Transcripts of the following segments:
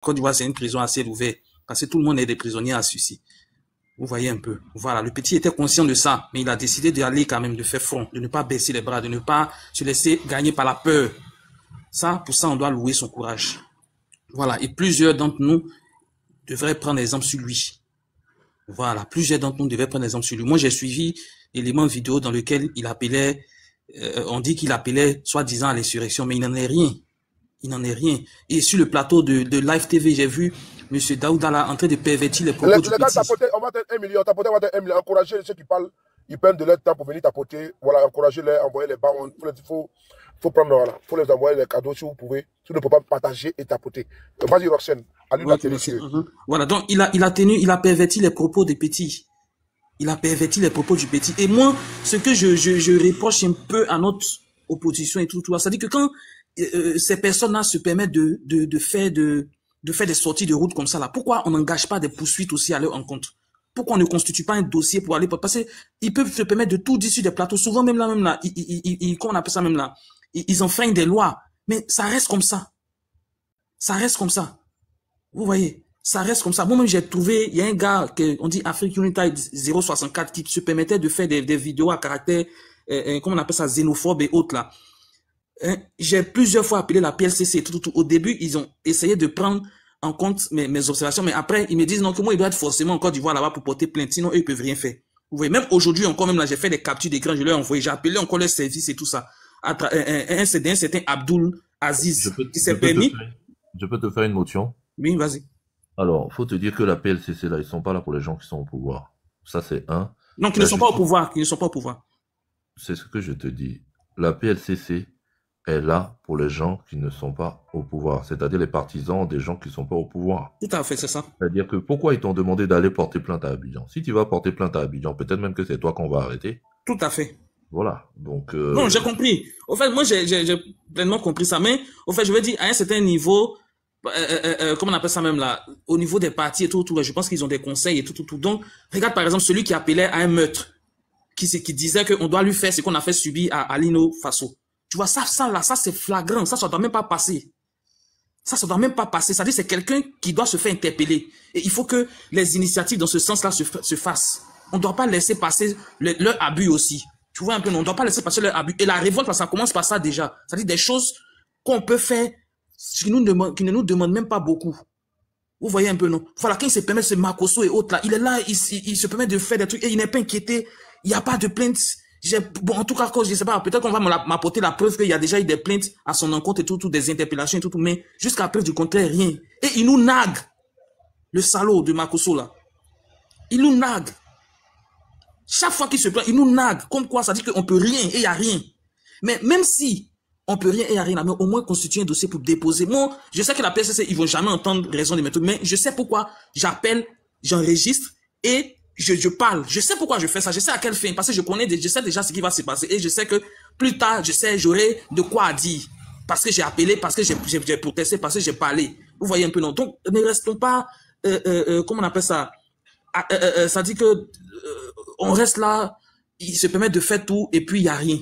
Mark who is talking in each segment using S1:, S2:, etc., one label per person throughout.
S1: Côte d'Ivoire, c'est une prison à ciel ouvert. Parce que tout le monde est des prisonniers à Sucy. Vous voyez un peu. Voilà, le petit était conscient de ça, mais il a décidé d'aller quand même, de faire front, de ne pas baisser les bras, de ne pas se laisser gagner par la peur. Ça, pour ça, on doit louer son courage. Voilà, et plusieurs d'entre nous devraient prendre exemple sur lui. Voilà, plusieurs d'entre nous devraient prendre exemple sur lui. Moi, j'ai suivi l'élément vidéo dans lequel il appelait, on dit qu'il appelait soi-disant à l'insurrection, mais il n'en est rien. Il n'en est rien. Et sur le plateau de Live TV, j'ai vu M. Daoudala en train de pervertir les propos du petit.
S2: On va te 1 million, on va te 1 million. Encourager ceux qui parlent, ils prennent de leur temps pour venir tapoter. Voilà, encouragez-les, envoyez les ballons. Faut prendre, voilà, faut les envoyer les cadeaux si vous pouvez. Si vous ne pouvez pas partager et tapoter. Vas-y, Roxane, allume la télé.
S1: Voilà, donc il a perverti les propos des petits. Il a perverti les propos du petit. Et moi, ce que je reproche un peu à notre opposition et tout, c'est-à-dire que quand ces personnes-là se permettent de faire des sorties de route comme ça là, pourquoi on n'engage pas des poursuites aussi à leur encontre? Pourquoi on ne constitue pas un dossier pour aller, parce qu'ils peuvent se permettre de tout dire sur des plateaux, souvent même là, comment on appelle ça même là, ils enfreignent des lois, mais ça reste comme ça. Ça reste comme ça. Vous voyez, ça reste comme ça. Moi-même, j'ai trouvé, il y a un gars, on dit Afrique Unity 064, qui se permettait de faire des vidéos à caractère, comment on appelle ça, xénophobe et autres là. J'ai plusieurs fois appelé la PLCC. Au début, ils ont essayé de prendre en compte mes observations, mais après, ils me disent non, que moi, il doit être forcément en Côte d'Ivoire là-bas pour porter plainte, sinon eux, ils peuvent rien faire. Vous voyez, même aujourd'hui, encore même là, j'ai fait des captures d'écran, je leur ai envoyé, j'ai appelé encore les services et tout ça. Un certain Abdul Aziz, qui s'est permis.
S3: Je peux te faire une motion?
S1: Oui, vas-y.
S3: Alors, faut te dire que la PLCC là, ils sont pas là pour les gens qui sont au pouvoir. Ça, c'est un.
S1: Non, qui ne sont pas au pouvoir, qui ne sont pas au pouvoir.
S3: C'est ce que je te dis. La PLCC est là pour les gens qui ne sont pas au pouvoir, c'est-à-dire les partisans des gens qui ne sont pas au pouvoir.
S1: Tout à fait, c'est ça.
S3: C'est-à-dire que pourquoi ils t'ont demandé d'aller porter plainte à Abidjan? Si tu vas porter plainte à Abidjan, peut-être même que c'est toi qu'on va arrêter.
S1: Tout à fait.
S3: Voilà, donc...
S1: Non, j'ai compris. Au fait, moi, j'ai pleinement compris ça, mais au fait, je veux dire, à un certain niveau, comment on appelle ça même là, au niveau des partis et tout, je pense qu'ils ont des conseils et tout. Donc, regarde par exemple celui qui appelait à un meurtre, qui disait qu'on doit lui faire ce qu'on a fait subir à Alino Faso. Tu vois, ça c'est flagrant. Ça doit même pas passer. Ça doit même pas passer. C'est-à-dire, c'est quelqu'un qui doit se faire interpeller. Et il faut que les initiatives dans ce sens-là se fassent. On ne doit pas laisser passer leur abus aussi. Tu vois un peu, non, on ne doit pas laisser passer leur abus. Et la révolte, ça commence par ça déjà. C'est-à-dire des choses qu'on peut faire qui ne nous demandent même pas beaucoup. Vous voyez un peu, non? Voilà, quand il se permet, ce Makosso et autres là, il est là, il se permet de faire des trucs et il n'est pas inquiété. Il n'y a pas de plainte. Bon, en tout cas, je sais pas, peut-être qu'on va m'apporter la preuve qu'il y a déjà eu des plaintes à son encontre et tout, des interpellations et tout, mais jusqu'à preuve du contraire, rien. Et il nous nague, le salaud de Makosso là. Il nous nague. Chaque fois qu'il se plaint, il nous nague. Comme quoi, ça dit qu'on peut rien et il n'y a rien. Mais même si on peut rien et il n'y a rien, mais au moins constituer un dossier pour déposer. Moi, je sais que la PSC, ils vont jamais entendre raison de mes trucs, mais je sais pourquoi j'appelle, j'enregistre et je parle. Je sais pourquoi je fais ça. Je sais à quelle fin. Parce que je sais déjà ce qui va se passer. Et je sais que plus tard, j'aurai de quoi dire. Parce que j'ai appelé, parce que j'ai protesté, parce que j'ai parlé. Vous voyez un peu, non? Donc, ne restons pas, comment on appelle ça? Ça dit que, on reste là, il se permet de faire tout, et puis il n'y a rien.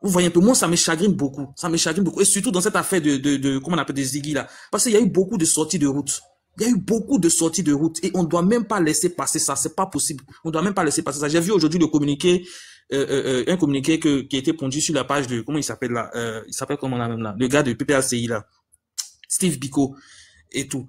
S1: Vous voyez un peu, moi, ça me chagrine beaucoup. Ça me chagrine beaucoup. Et surtout dans cette affaire comment on appelle, des Ziggy là. Parce qu'il y a eu beaucoup de sorties de route. Il y a eu beaucoup de sorties de route et on ne doit même pas laisser passer ça. C'est pas possible. On ne doit même pas laisser passer ça. J'ai vu aujourd'hui le communiqué, un communiqué qui a été pondu sur la page de, comment il s'appelle là, il s'appelle comment là même là, le gars de PPACI là, Steve Biko et tout.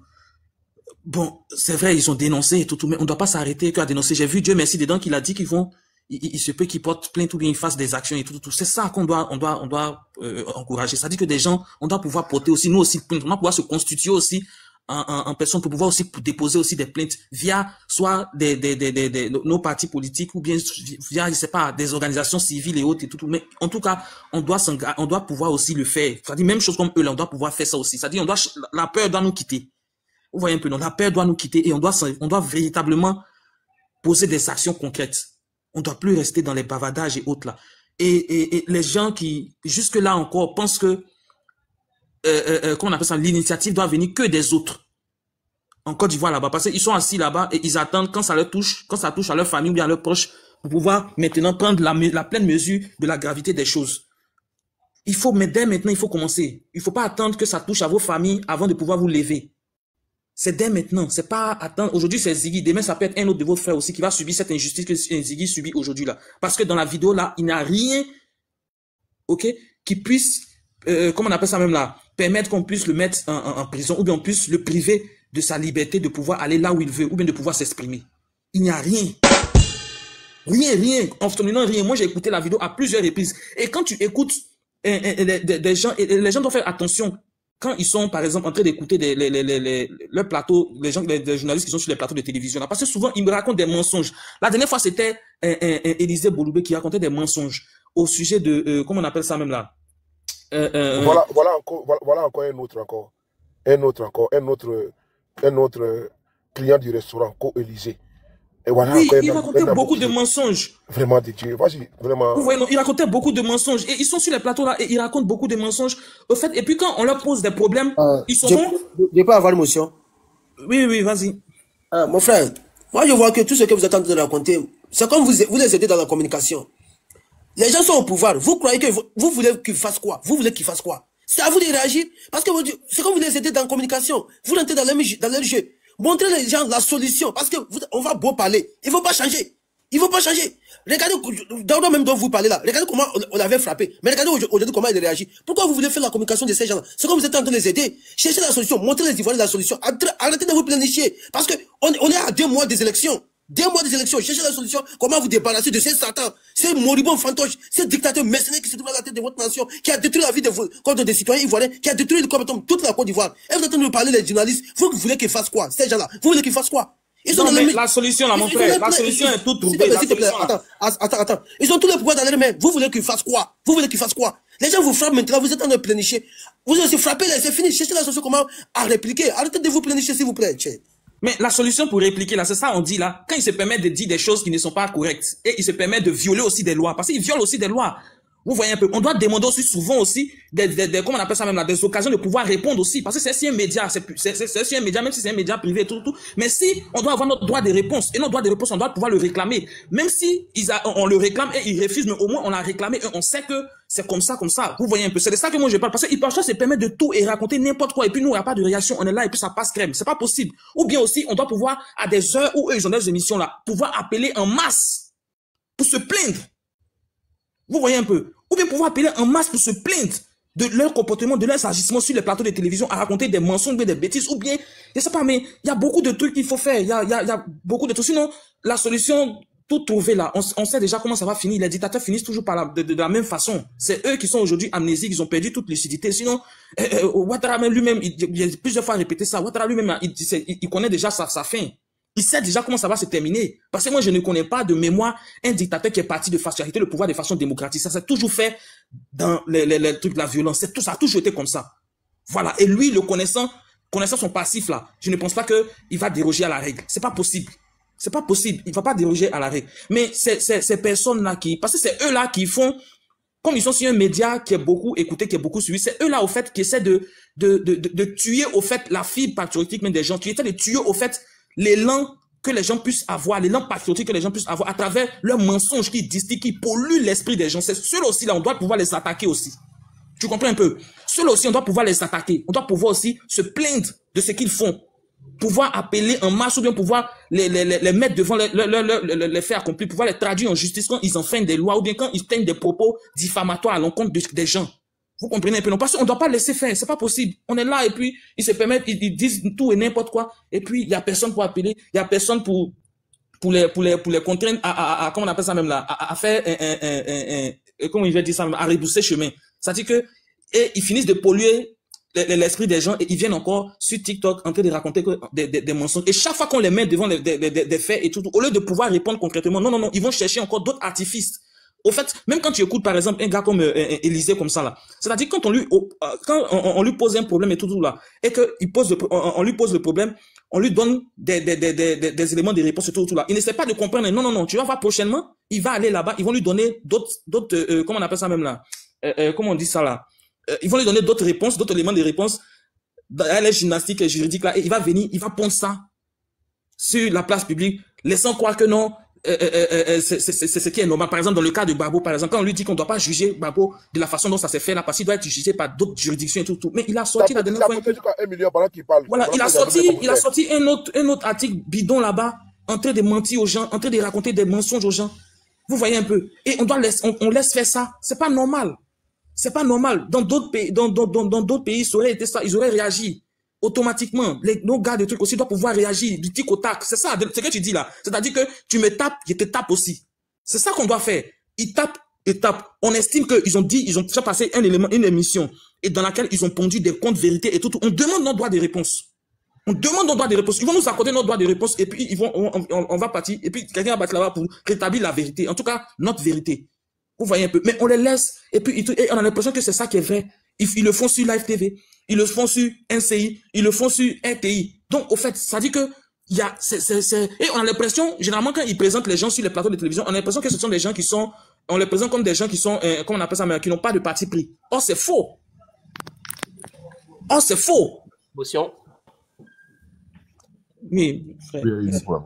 S1: Bon, c'est vrai, ils ont dénoncé et tout, mais on ne doit pas s'arrêter qu'à dénoncer. J'ai vu Dieu merci dedans qu'il a dit qu'ils vont, il se peut qu'ils portent plainte ou bien ils fassent des actions et tout. C'est ça qu'on doit, on doit encourager. Ça dit que des gens, on doit pouvoir porter aussi, nous aussi, on doit pouvoir se constituer aussi en personne pour pouvoir aussi déposer aussi des plaintes via soit nos partis politiques ou bien via, je sais pas, des organisations civiles et autres et tout. Mais en tout cas, on doit pouvoir aussi le faire. C'est-à-dire même chose comme eux là, on doit pouvoir faire ça aussi. C'est-à-dire la peur doit nous quitter. Vous voyez un peu, non, la peur doit nous quitter et on doit véritablement poser des actions concrètes. On doit plus rester dans les bavardages et autres là. Et les gens qui, jusque là encore, pensent que comment on appelle ça, l'initiative doit venir que des autres. En Côte d'Ivoire là-bas, parce qu'ils sont assis là-bas et ils attendent quand ça leur touche, quand ça touche à leur famille ou bien à leurs proches, pour pouvoir maintenant prendre la pleine mesure de la gravité des choses. Dès maintenant, il faut commencer. Il ne faut pas attendre que ça touche à vos familles avant de pouvoir vous lever. C'est dès maintenant. C'est pas attendre. Aujourd'hui, c'est Ziggy. Demain, ça peut être un autre de vos frères aussi qui va subir cette injustice que Ziggy subit aujourd'hui là. Parce que dans la vidéo là, il n'y a rien, ok, qui puisse, comment on appelle ça même là, permettre qu'on puisse le mettre en prison ou bien on puisse le priver de sa liberté de pouvoir aller là où il veut ou bien de pouvoir s'exprimer. Il n'y a rien. Rien. Absolument rien. Moi, j'ai écouté la vidéo à plusieurs reprises. Et quand tu écoutes des gens, et les gens doivent faire attention quand ils sont, par exemple, en train d'écouter le plateau, les journalistes qui sont sur les plateaux de télévision, là, parce que souvent, ils me racontent des mensonges. La dernière fois, c'était Élisée Bouloubé qui racontait des mensonges au sujet de, comment on appelle ça même là?
S2: Voilà encore un autre client du restaurant, Co-Élysée. Et voilà,
S1: oui, il racontait beaucoup de mensonges.
S2: Vraiment, Didier, vas-y, vraiment.
S1: Vous voyez, non, il racontait beaucoup de mensonges. Et ils sont sur les plateaux là et ils racontent beaucoup de mensonges. Au fait, et puis quand on leur pose des problèmes, ils sont bons.
S4: Je peux avoir l'émotion?
S1: Oui, vas-y.
S4: Mon frère, moi je vois que tout ce que vous êtes en train de raconter, c'est comme vous les aidez dans la communication. Les gens sont au pouvoir. Vous croyez que vous voulez qu'ils fassent quoi? Vous voulez qu'ils fassent quoi? C'est à vous de réagir. Parce que c'est comme vous les aidez dans la communication. Vous rentrez dans leur jeu. Montrez les gens la solution. Parce que on va beau parler. Il ne faut pas changer. Il ne faut pas changer. Regardez, dans même dont vous parlez là, regardez comment on l'avait frappé. Mais regardez aujourd'hui comment il réagit. Pourquoi vous voulez faire la communication de ces gens-là? C'est comme vous êtes en train de les aider. Cherchez la solution. Montrez les Ivoiriens la solution. Arrêtez de vous plénifier. Parce que on est à 2 mois des élections. 2 mois des élections. Cherchez la solution. Comment vous débarrasser de ces satans, ces moribonds fantoches, ces dictateurs mercenaires qui se trouvent à la tête de votre nation, qui a détruit la vie des citoyens ivoiriens, qui a détruit complètement toute la Côte d'Ivoire. Et vous êtes en train de nous parler les journalistes. Vous voulez qu'ils fassent quoi? Ces gens-là. Vous voulez qu'ils fassent quoi?
S1: Non, mais la solution là, mon frère, la solution est toute trouvée.
S4: Attends. Ils ont tous les pouvoirs dans leurs mains. Vous voulez qu'ils fassent quoi? Vous voulez qu'ils fassent quoi? Les gens vous frappent maintenant, vous êtes en train de plénifier. Vous aussi frappez, c'est fini. Cherchez la solution comment à répliquer. Arrêtez de vous plénifier, s'il vous plaît.
S1: Mais la solution pour répliquer là, c'est ça on dit là, quand ils se permettent de dire des choses qui ne sont pas correctes, et ils se permettent de violer aussi des lois, parce qu'ils violent aussi des lois. Vous voyez un peu, on doit demander aussi souvent aussi comment on appelle ça même là, des occasions de pouvoir répondre aussi, parce que c'est si un média, c'est un média, même si c'est un média privé, tout. Mais si on doit avoir notre droit de réponse, et notre droit de réponse, on doit pouvoir le réclamer, même si on le réclame et ils refusent, mais au moins on l'a réclamé, et on sait que c'est comme ça. Vous voyez un peu, c'est de ça que moi je parle, parce qu'ils parfois se permettent de tout et raconter n'importe quoi, et puis nous, il n'y a pas de réaction, on est là et puis ça passe crème, c'est pas possible. Ou bien aussi, on doit pouvoir, à des heures où eux ils ont des émissions là, pouvoir appeler en masse pour se plaindre. Vous voyez un peu. Ou bien pouvoir appeler en masse pour se plaindre de leur comportement, de leurs agissements sur les plateaux de télévision, à raconter des mensonges, des bêtises, ou bien, je sais pas, mais il y a beaucoup de trucs qu'il faut faire. Il y a beaucoup de trucs. Sinon, la solution, tout trouver là, on sait déjà comment ça va finir. Les dictateurs finissent toujours par de la même façon. C'est eux qui sont aujourd'hui amnésiques, ils ont perdu toute lucidité. Sinon, Ouattara lui-même, il a plusieurs fois répété ça. Ouattara lui-même, il connaît déjà sa fin. Il sait déjà comment ça va se terminer. Parce que moi, je ne connais pas de mémoire un dictateur qui est parti de façon le pouvoir de façon démocratique. Ça s'est toujours fait dans les trucs de la violence. Ça a toujours été comme ça. Voilà. Et lui, le connaissant son passif là, je ne pense pas qu'il va déroger à la règle. C'est pas possible. C'est pas possible. Il va pas déroger à la règle. Mais ces personnes-là parce que c'est eux là qui font, comme ils sont sur un média qui est beaucoup écouté, qui est beaucoup suivi, c'est eux là au fait qui essaient de tuer au fait la fibre patriotique même des gens, qui essaient de tuer au fait l'élan que les gens puissent avoir, l'élan patriotique que les gens puissent avoir à travers leurs mensonges qui distillent, qui polluent l'esprit des gens. C'est ceux-là aussi, là, on doit pouvoir les attaquer aussi. Tu comprends un peu? Ceux-là aussi, on doit pouvoir les attaquer. On doit pouvoir aussi se plaindre de ce qu'ils font. Pouvoir appeler en masse ou bien pouvoir les mettre devant les faits accomplis, pouvoir les traduire en justice quand ils enfreignent des lois ou bien quand ils tiennent des propos diffamatoires à l'encontre des gens. Vous comprenez un peu, non? Parce qu'on ne doit pas laisser faire, c'est pas possible. On est là et puis ils se permettent, ils disent tout et n'importe quoi. Et puis il y a personne pour appeler, il y a personne pour les contraindre à comment on appelle ça même là, à faire comment il va dire ça, à rebousser chemin. C'est-à-dire que et ils finissent de polluer l'esprit des gens et ils viennent encore sur TikTok en train de raconter des mensonges. Et chaque fois qu'on les met devant des faits et tout, au lieu de pouvoir répondre concrètement, non, ils vont chercher encore d'autres artifices. Au fait, même quand tu écoutes par exemple un gars comme Élisée comme ça là, c'est-à-dire quand on lui pose un problème et tout là, et que on lui pose le problème, on lui donne des éléments de réponse et tout là, il n'essaie pas de comprendre. Non, tu vas voir prochainement, il va aller là-bas, ils vont lui donner d'autres comment on appelle ça même là, comment on dit ça là, ils vont lui donner d'autres réponses, d'autres éléments de réponse dans les gymnastiques juridiques là, et il va venir, il va pondre ça sur la place publique, laissant croire que non, c'est ce qui est normal. Par exemple, dans le cas de Babo, par exemple, quand on lui dit qu'on ne doit pas juger Babo de la façon dont ça s'est fait là, parce qu'il doit être jugé par d'autres juridictions et tout. Mais il a sorti la dernière fois.
S2: Voilà,
S1: il a sorti un autre article bidon là-bas, en train de mentir aux gens, en train de raconter des mensonges aux gens. Vous voyez un peu. Et on laisse faire ça. C'est pas normal. C'est pas normal. Dans d'autres pays, dans d'autres pays, ça aurait été ça. Ils auraient réagi automatiquement. Nos gars de trucs aussi doivent pouvoir réagir du tic au tac. C'est ça, ce que tu dis là. C'est-à-dire que tu me tapes, je te tape aussi. C'est ça qu'on doit faire. Ils tapent et tapent. On estime qu'ils ont dit, ils ont déjà passé une émission et dans laquelle ils ont pondu des comptes vérités et tout. On demande nos droits de réponse. On demande nos droits de réponse. Ils vont nous accorder nos droits de réponse et puis on va partir et puis quelqu'un va partir là-bas pour rétablir la vérité. En tout cas, notre vérité. Vous voyez un peu. Mais on les laisse et puis on a l'impression que c'est ça qui est vrai. Ils le font sur Live TV, ils le font sur NCI, ils le font sur RTI. Donc, au fait, ça dit que il y a, et on a l'impression, généralement, quand ils présentent les gens sur les plateaux de télévision, on a l'impression que ce sont des gens qui sont, on les présente comme des gens qui sont, comment on appelle ça, mais qui n'ont pas de parti pris. Or, c'est faux. Or, c'est faux.
S5: Motion.
S1: Oui, frère.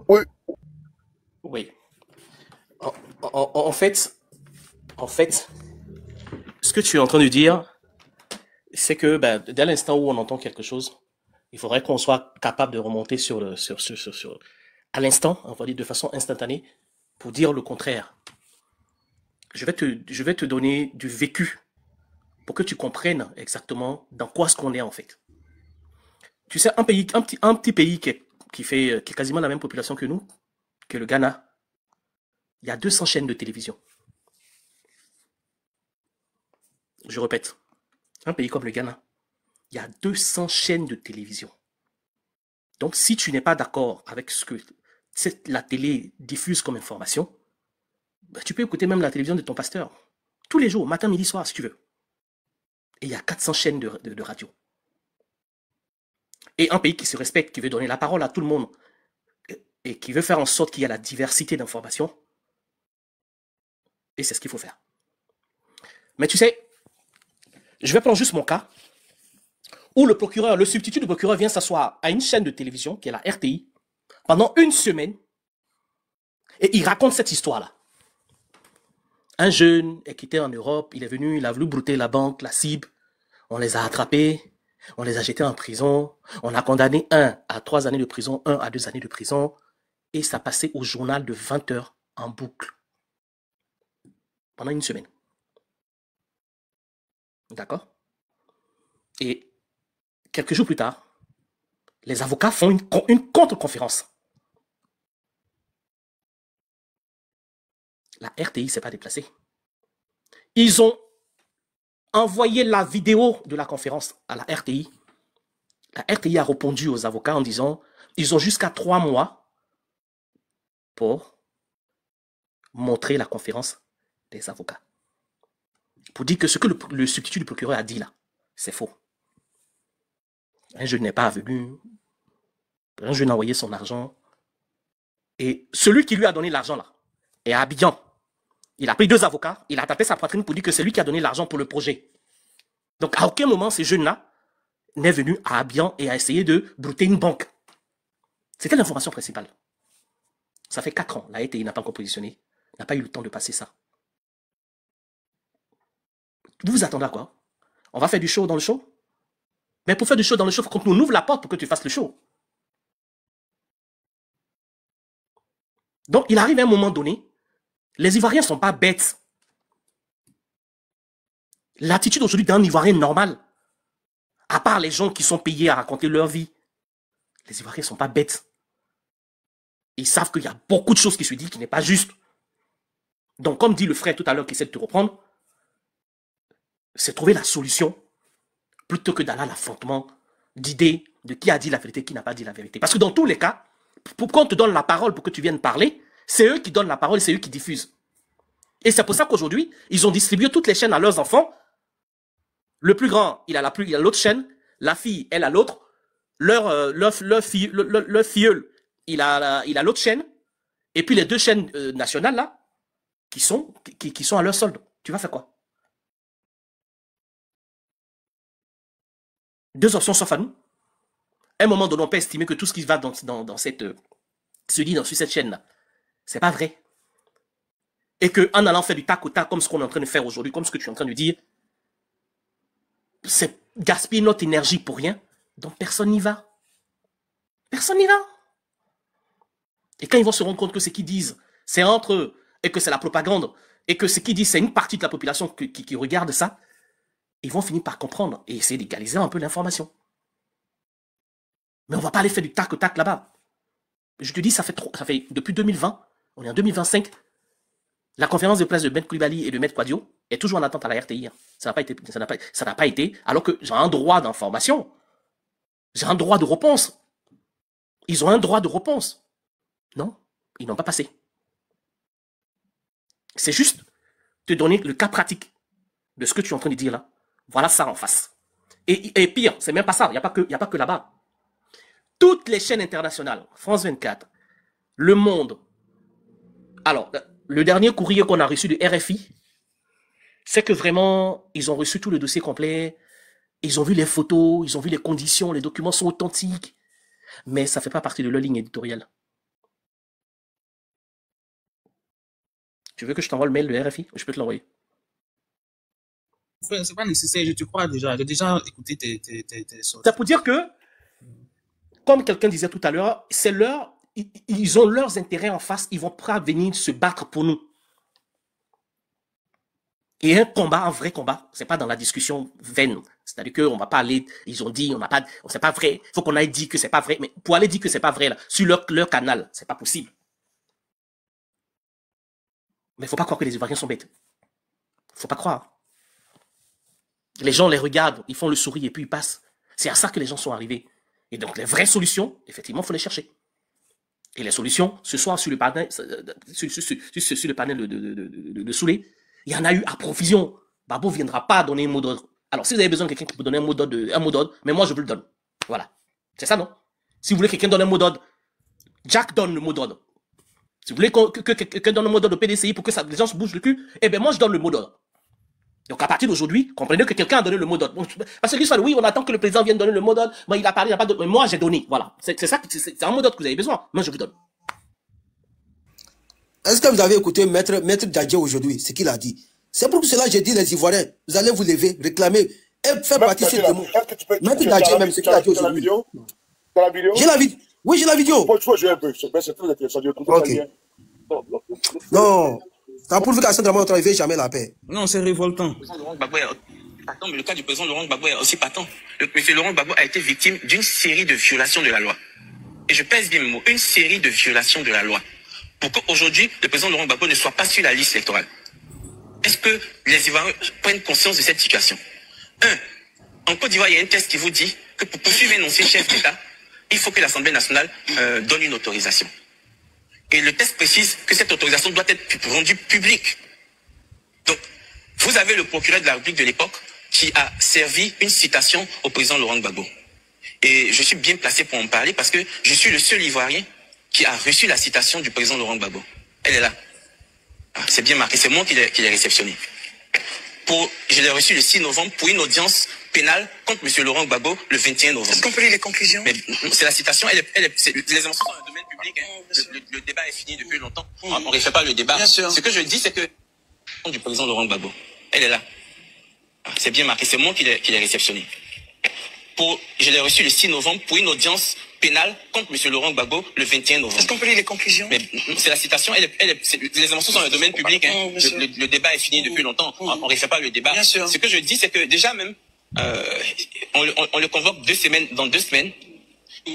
S2: Oui.
S5: Oui. En fait, ce que tu es en train de dire, c'est que dès l'instant où on entend quelque chose, il faudrait qu'on soit capable de remonter à l'instant, on va dire de façon instantanée, pour dire le contraire. Je vais te donner du vécu pour que tu comprennes exactement dans quoi ce qu'on est en fait. Tu sais, un petit pays qui est quasiment la même population que nous, que le Ghana, il y a 200 chaînes de télévision. Je répète, un pays comme le Ghana, il y a 200 chaînes de télévision. Donc, si tu n'es pas d'accord avec ce que la télé diffuse comme information, tu peux écouter même la télévision de ton pasteur. Tous les jours, matin, midi, soir, si tu veux. Et il y a 400 chaînes de radio. Et un pays qui se respecte, qui veut donner la parole à tout le monde, et qui veut faire en sorte qu'il y ait la diversité d'informations, et c'est ce qu'il faut faire. Mais tu sais, je vais prendre juste mon cas, où le substitut du procureur vient s'asseoir à une chaîne de télévision, qui est la RTI, pendant une semaine, et il raconte cette histoire-là. Un jeune est quitté en Europe, il est venu, il a voulu brouter la banque, la CIB, on les a attrapés, on les a jetés en prison, on a condamné un à 3 années de prison, un à 2 années de prison, et ça passait au journal de 20 heures en boucle. Pendant une semaine. D'accord? Et quelques jours plus tard, les avocats font une contre-conférence. La RTI ne s'est pas déplacée. Ils ont envoyé la vidéo de la conférence à la RTI. La RTI a répondu aux avocats en disant ils ont jusqu'à 3 mois pour montrer la conférence des avocats. Pour dire que ce que le substitut du procureur a dit là, c'est faux. Un jeune n'est pas venu, un jeune a envoyé son argent, et celui qui lui a donné l'argent là est à Abidjan. Il a pris 2 avocats, il a tapé sa poitrine pour dire que c'est lui qui a donné l'argent pour le projet. Donc à aucun moment ces jeunes-là n'est venu à Abidjan et a essayé de brouter une banque. C'était l'information principale. Ça fait 4 ans, la RTI n'a pas encore positionné, n'a pas eu le temps de passer ça. Vous vous attendez à quoi? On va faire du show dans le show? Mais pour faire du show dans le show, il faut qu'on nous ouvre la porte pour que tu fasses le show. Donc, il arrive à un moment donné, les Ivoiriens ne sont pas bêtes. L'attitude aujourd'hui d'un Ivoirien normal, à part les gens qui sont payés à raconter leur vie, les Ivoiriens ne sont pas bêtes. Ils savent qu'il y a beaucoup de choses qui se disent qui n'est pas juste. Donc, comme dit le frère tout à l'heure qui essaie de te reprendre, c'est trouver la solution plutôt que d'aller à l'affrontement d'idées de qui a dit la vérité, qui n'a pas dit la vérité. Parce que dans tous les cas, pour qu'on te donne la parole pour que tu viennes parler, c'est eux qui donnent la parole, c'est eux qui diffusent. Et c'est pour ça qu'aujourd'hui, ils ont distribué toutes les chaînes à leurs enfants. Le plus grand, il a l'autre chaîne, la fille, elle a l'autre, leur filleul, il a l'autre chaîne, et puis les 2 chaînes nationales là, qui sont à leur solde. Tu vas faire quoi? 2 options s'offrent à nous. À un moment donné, on peut estimer que tout ce qui va se dit sur cette chaîne-là, c'est pas vrai. et qu'en allant faire du tac au tac, comme ce qu'on est en train de faire aujourd'hui, comme ce que tu es en train de dire, c'est gaspiller notre énergie pour rien, donc personne n'y va. Personne n'y va. Et quand ils vont se rendre compte que ce qu'ils disent, c'est entre eux, et que c'est la propagande, et que ce qu'ils disent, c'est une partie de la population qui regarde ça, ils vont finir par comprendre et essayer d'égaliser un peu l'information. Mais on ne va pas aller faire du tac au tac là-bas. Je te dis, ça fait depuis 2020, on est en 2025, la conférence de presse de Ben Koulibaly et de Maître Kouadio est toujours en attente à la RTI. Ça n'a pas été, alors que j'ai un droit d'information. J'ai un droit de réponse. Ils ont un droit de réponse. Non, ils n'ont pas passé. C'est juste te donner le cas pratique de ce que tu es en train de dire là. Voilà ça en face. Et pire, c'est même pas ça, il n'y a pas que là-bas. Toutes les chaînes internationales, France 24, Le Monde. Alors, le dernier courrier qu'on a reçu de RFI, c'est que vraiment, ils ont reçu tout le dossier complet, ils ont vu les photos, ils ont vu les conditions, les documents sont authentiques, mais ça ne fait pas partie de leur ligne éditoriale. Tu veux que je t'envoie le mail de RFI? Je peux te l'envoyer.
S1: C'est pas nécessaire, je te crois déjà. J'ai déjà écouté tes sorties.
S5: C'est pour dire que, comme quelqu'un disait tout à l'heure, ils ont leurs intérêts en face, ils vont pas venir se battre pour nous. Et un combat, un vrai combat, c'est pas dans la discussion vaine. C'est-à-dire qu'on va pas aller, ils ont dit, c'est pas vrai. Il faut qu'on aille dire que c'est pas vrai. Mais pour aller dire que c'est pas vrai, là, sur leur canal, c'est pas possible. Mais il faut pas croire que les Ivoiriens sont bêtes. Faut pas croire. Les gens les regardent, ils font le sourire et puis ils passent. C'est à ça que les gens sont arrivés. Et donc, les vraies solutions, effectivement, il faut les chercher. Et les solutions, ce soir, sur le panel, sur le panel de Soulé, il y en a eu à provision. Babo ne viendra pas donner un mot d'ordre. Alors, si vous avez besoin de quelqu'un qui peut donner un mot d'ordre, mais moi, je vous le donne. Voilà. C'est ça, non? Si vous voulez que quelqu'un donne un mot d'ordre, Jack donne le mot d'ordre. Si vous voulez que quelqu'un donne le mot d'ordre au PDCI pour que les gens se bougent le cul, eh bien, moi, je donne le mot d'ordre. Donc, à partir d'aujourd'hui, comprenez que quelqu'un a donné le mot d'ordre. Parce que lui, oui, on attend que le président vienne donner le mot d'ordre. Mais il a parlé, il n'y a pas d'autre. Mais moi, j'ai donné. Voilà. C'est ça, c'est un mot d'ordre que vous avez besoin. Moi, je vous donne.
S4: Est-ce que vous avez écouté Maître Dadje aujourd'hui, ce qu'il a dit? C'est pour cela que j'ai dit les Ivoiriens, vous allez vous lever, réclamer et faire partie de ce démon. Maître Dadje même, ce qu'il a dit aujourd'hui.
S2: T'as la vidéo?
S4: J'ai la vidéo. Oui, j'ai la vidéo.
S2: Bon, tu vois, jouer un peu. C'est très intéressant.
S4: Ok. Non. T'as prouvé qu'à Centre Draman, on ne jamais la paix.
S1: Non, c'est révoltant.
S6: Attends, mais le cas du président Laurent Gbagbo est aussi patent. Monsieur Laurent Gbagbo a été victime d'une série de violations de la loi. Et je pèse bien mes mots, une série de violations de la loi. Pour qu'aujourd'hui, le président Laurent Gbagbo ne soit pas sur la liste électorale. Est-ce que les Ivoiriens prennent conscience de cette situation? En Côte d'Ivoire, il y a un texte qui vous dit que pour poursuivre un ancien chef d'État, il faut que l'Assemblée nationale donne une autorisation. Et le texte précise que cette autorisation doit être rendue publique. Donc, vous avez le procureur de la République de l'époque qui a servi une citation au président Laurent Gbagbo. Et je suis bien placé pour en parler parce que je suis le seul Ivoirien qui a reçu la citation du président Laurent Gbagbo. Elle est là. C'est bien marqué, c'est moi qui l'ai réceptionnée. Je l'ai reçu le 6 novembre pour une audience pénale contre M. Laurent Gbagbo le 21 novembre. Est-ce qu'on peut lire les conclusions? Mais c'est la citation, les émotions sont dans le domaine public. Hein. Le débat est fini depuis longtemps. On ne refait pas le débat. Bien sûr. Ce que je dis, c'est que du président Laurent Gbagbo, elle est là. C'est bien marqué, c'est moi qui l'ai réceptionnée. Je l'ai reçu le 6 novembre pour une audience pénale contre M. Laurent Gbagbo le 21 novembre. Est-ce qu'on peut lire les conclusions? Mais c'est la citation, les émotions sont dans le domaine public. Hein. Le débat est fini depuis longtemps. On ne refait pas le débat. Bien sûr. Ce que je dis, c'est que déjà même, on le convoque dans 2 semaines.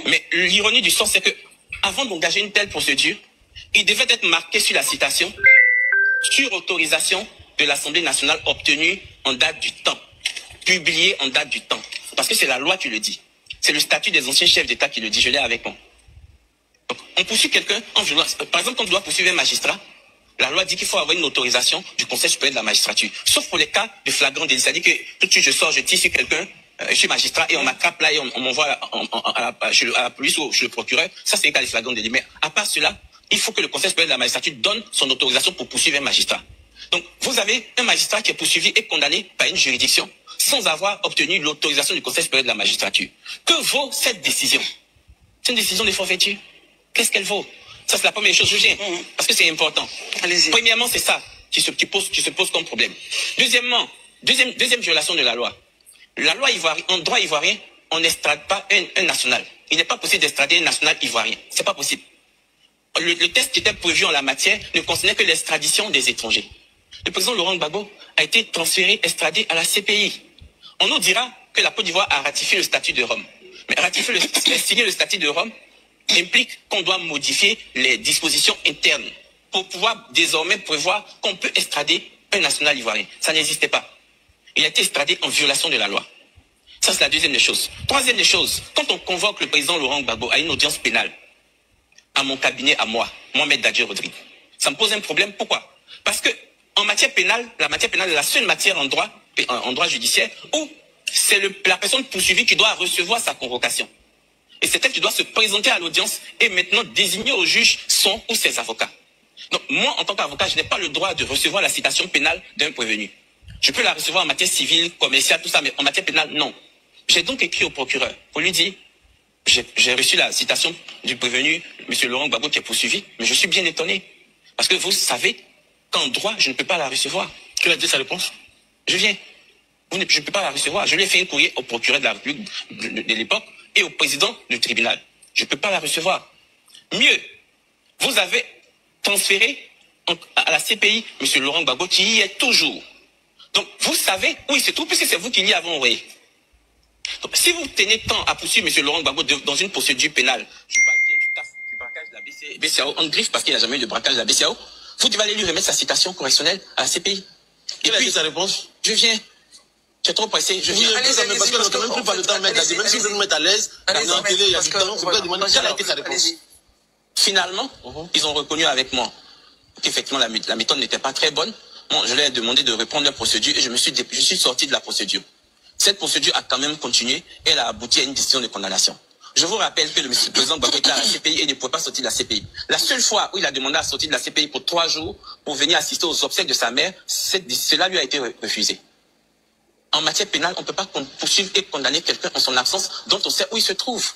S6: Mais l'ironie du sort, c'est que avant d'engager une telle procédure, il devait être marqué sur la citation sur autorisation de l'Assemblée nationale obtenue en date du temps, publiée en date du temps. Parce que c'est la loi qui le dit. C'est le statut des anciens chefs d'État qui le dit. Je l'ai avec moi. Donc, on poursuit quelqu'un en violence. Par exemple, quand on doit poursuivre un magistrat, la loi dit qu'il faut avoir une autorisation du Conseil supérieur de la magistrature. Sauf pour les cas de flagrant délit. C'est-à-dire que tout de suite, je sors, je tire sur quelqu'un, je suis magistrat et on m'attrape là et on m'envoie à la police ou chez le procureur. Ça, c'est un cas de flagrant délit. Mais à part cela, il faut que le Conseil supérieur de la magistrature donne son autorisation pour poursuivre un magistrat. Donc, vous avez un magistrat qui est poursuivi et condamné par une juridiction sans avoir obtenu l'autorisation du Conseil supérieur de la magistrature. Que vaut cette décision? C'est une décision de forfaiture. Qu'est-ce qu'elle vaut? Ça, c'est la première chose. Je viens, parce que c'est important.
S7: Allez-y.
S6: Premièrement, c'est ça qui se pose comme problème. Deuxièmement, deuxième violation de la loi. La loi ivoirienne, en droit ivoirien, on n'estrade pas un national. Il n'est pas possible d'estrader un national ivoirien. C'est pas possible. Le texte qui était prévu en la matière ne concernait que l'extradition des étrangers. Le président Laurent Gbagbo a été transféré, extradé à la CPI. On nous dira que la Côte d'Ivoire a ratifié le statut de Rome. Mais signer le statut de Rome implique qu'on doit modifier les dispositions internes pour pouvoir désormais prévoir qu'on peut extrader un national ivoirien. Ça n'existait pas. Il a été extradé en violation de la loi. Ça, c'est la deuxième des choses. Troisième des choses, quand on convoque le président Laurent Gbagbo à une audience pénale, à mon cabinet, à moi, Mohamed Dadji Rodrigue, ça me pose un problème. Pourquoi? Parce que en matière pénale, la matière pénale est la seule matière en droit judiciaire où c'est la personne poursuivie qui doit recevoir sa convocation. Et c'est elle qui doit se présenter à l'audience et maintenant désigner au juge son ou ses avocats. Donc moi, en tant qu'avocat, je n'ai pas le droit de recevoir la citation pénale d'un prévenu. Je peux la recevoir en matière civile, commerciale, tout ça, mais en matière pénale, non. J'ai donc écrit au procureur pour lui dire, j'ai reçu la citation du prévenu, M. Laurent Gbagbo, qui est poursuivi, mais je suis bien étonné. Parce que vous savez qu'en droit, je ne peux pas la recevoir.
S7: Quelle a été sa réponse?
S6: Je viens. Je ne peux pas la recevoir. Je lui ai fait un courrier au procureur de la République de l'époque et au président du tribunal. Je ne peux pas la recevoir. Mieux, vous avez transféré à la CPI M. Laurent Gbagbo qui y est toujours. Donc, vous savez où il se trouve, puisque c'est vous qui l'y avez envoyé. Donc, si vous tenez tant à poursuivre M. Laurent Gbagbo dans une procédure pénale, je parle bien du braquage de la BCAO, on griffe parce qu'il n'a jamais eu de braquage de la BCAO, vous devez aller lui remettre sa citation correctionnelle à la CPI.
S7: Et puis, sa réponse?
S6: Je viens. Tu es trop pressé, je viens.
S7: Allez, parce qu'on n'a quand même plus pas le temps de mettre, même si vous nous mettez à l'aise, dans la télé, il y a du temps, vous pouvez demander quelle a été sa réponse.
S6: Finalement, ils ont reconnu avec moi qu'effectivement la méthode n'était pas très bonne. Bon, je leur ai demandé de reprendre la procédure et je suis sorti de la procédure. Cette procédure a quand même continué et elle a abouti à une décision de condamnation. Je vous rappelle que le président Gbagbo était à la CPI et ne pouvait pas sortir de la CPI. La seule fois où il a demandé à sortir de la CPI pour 3 jours pour venir assister aux obsèques de sa mère, cela lui a été refusé. En matière pénale, on ne peut pas poursuivre et condamner quelqu'un en son absence dont on sait où il se trouve.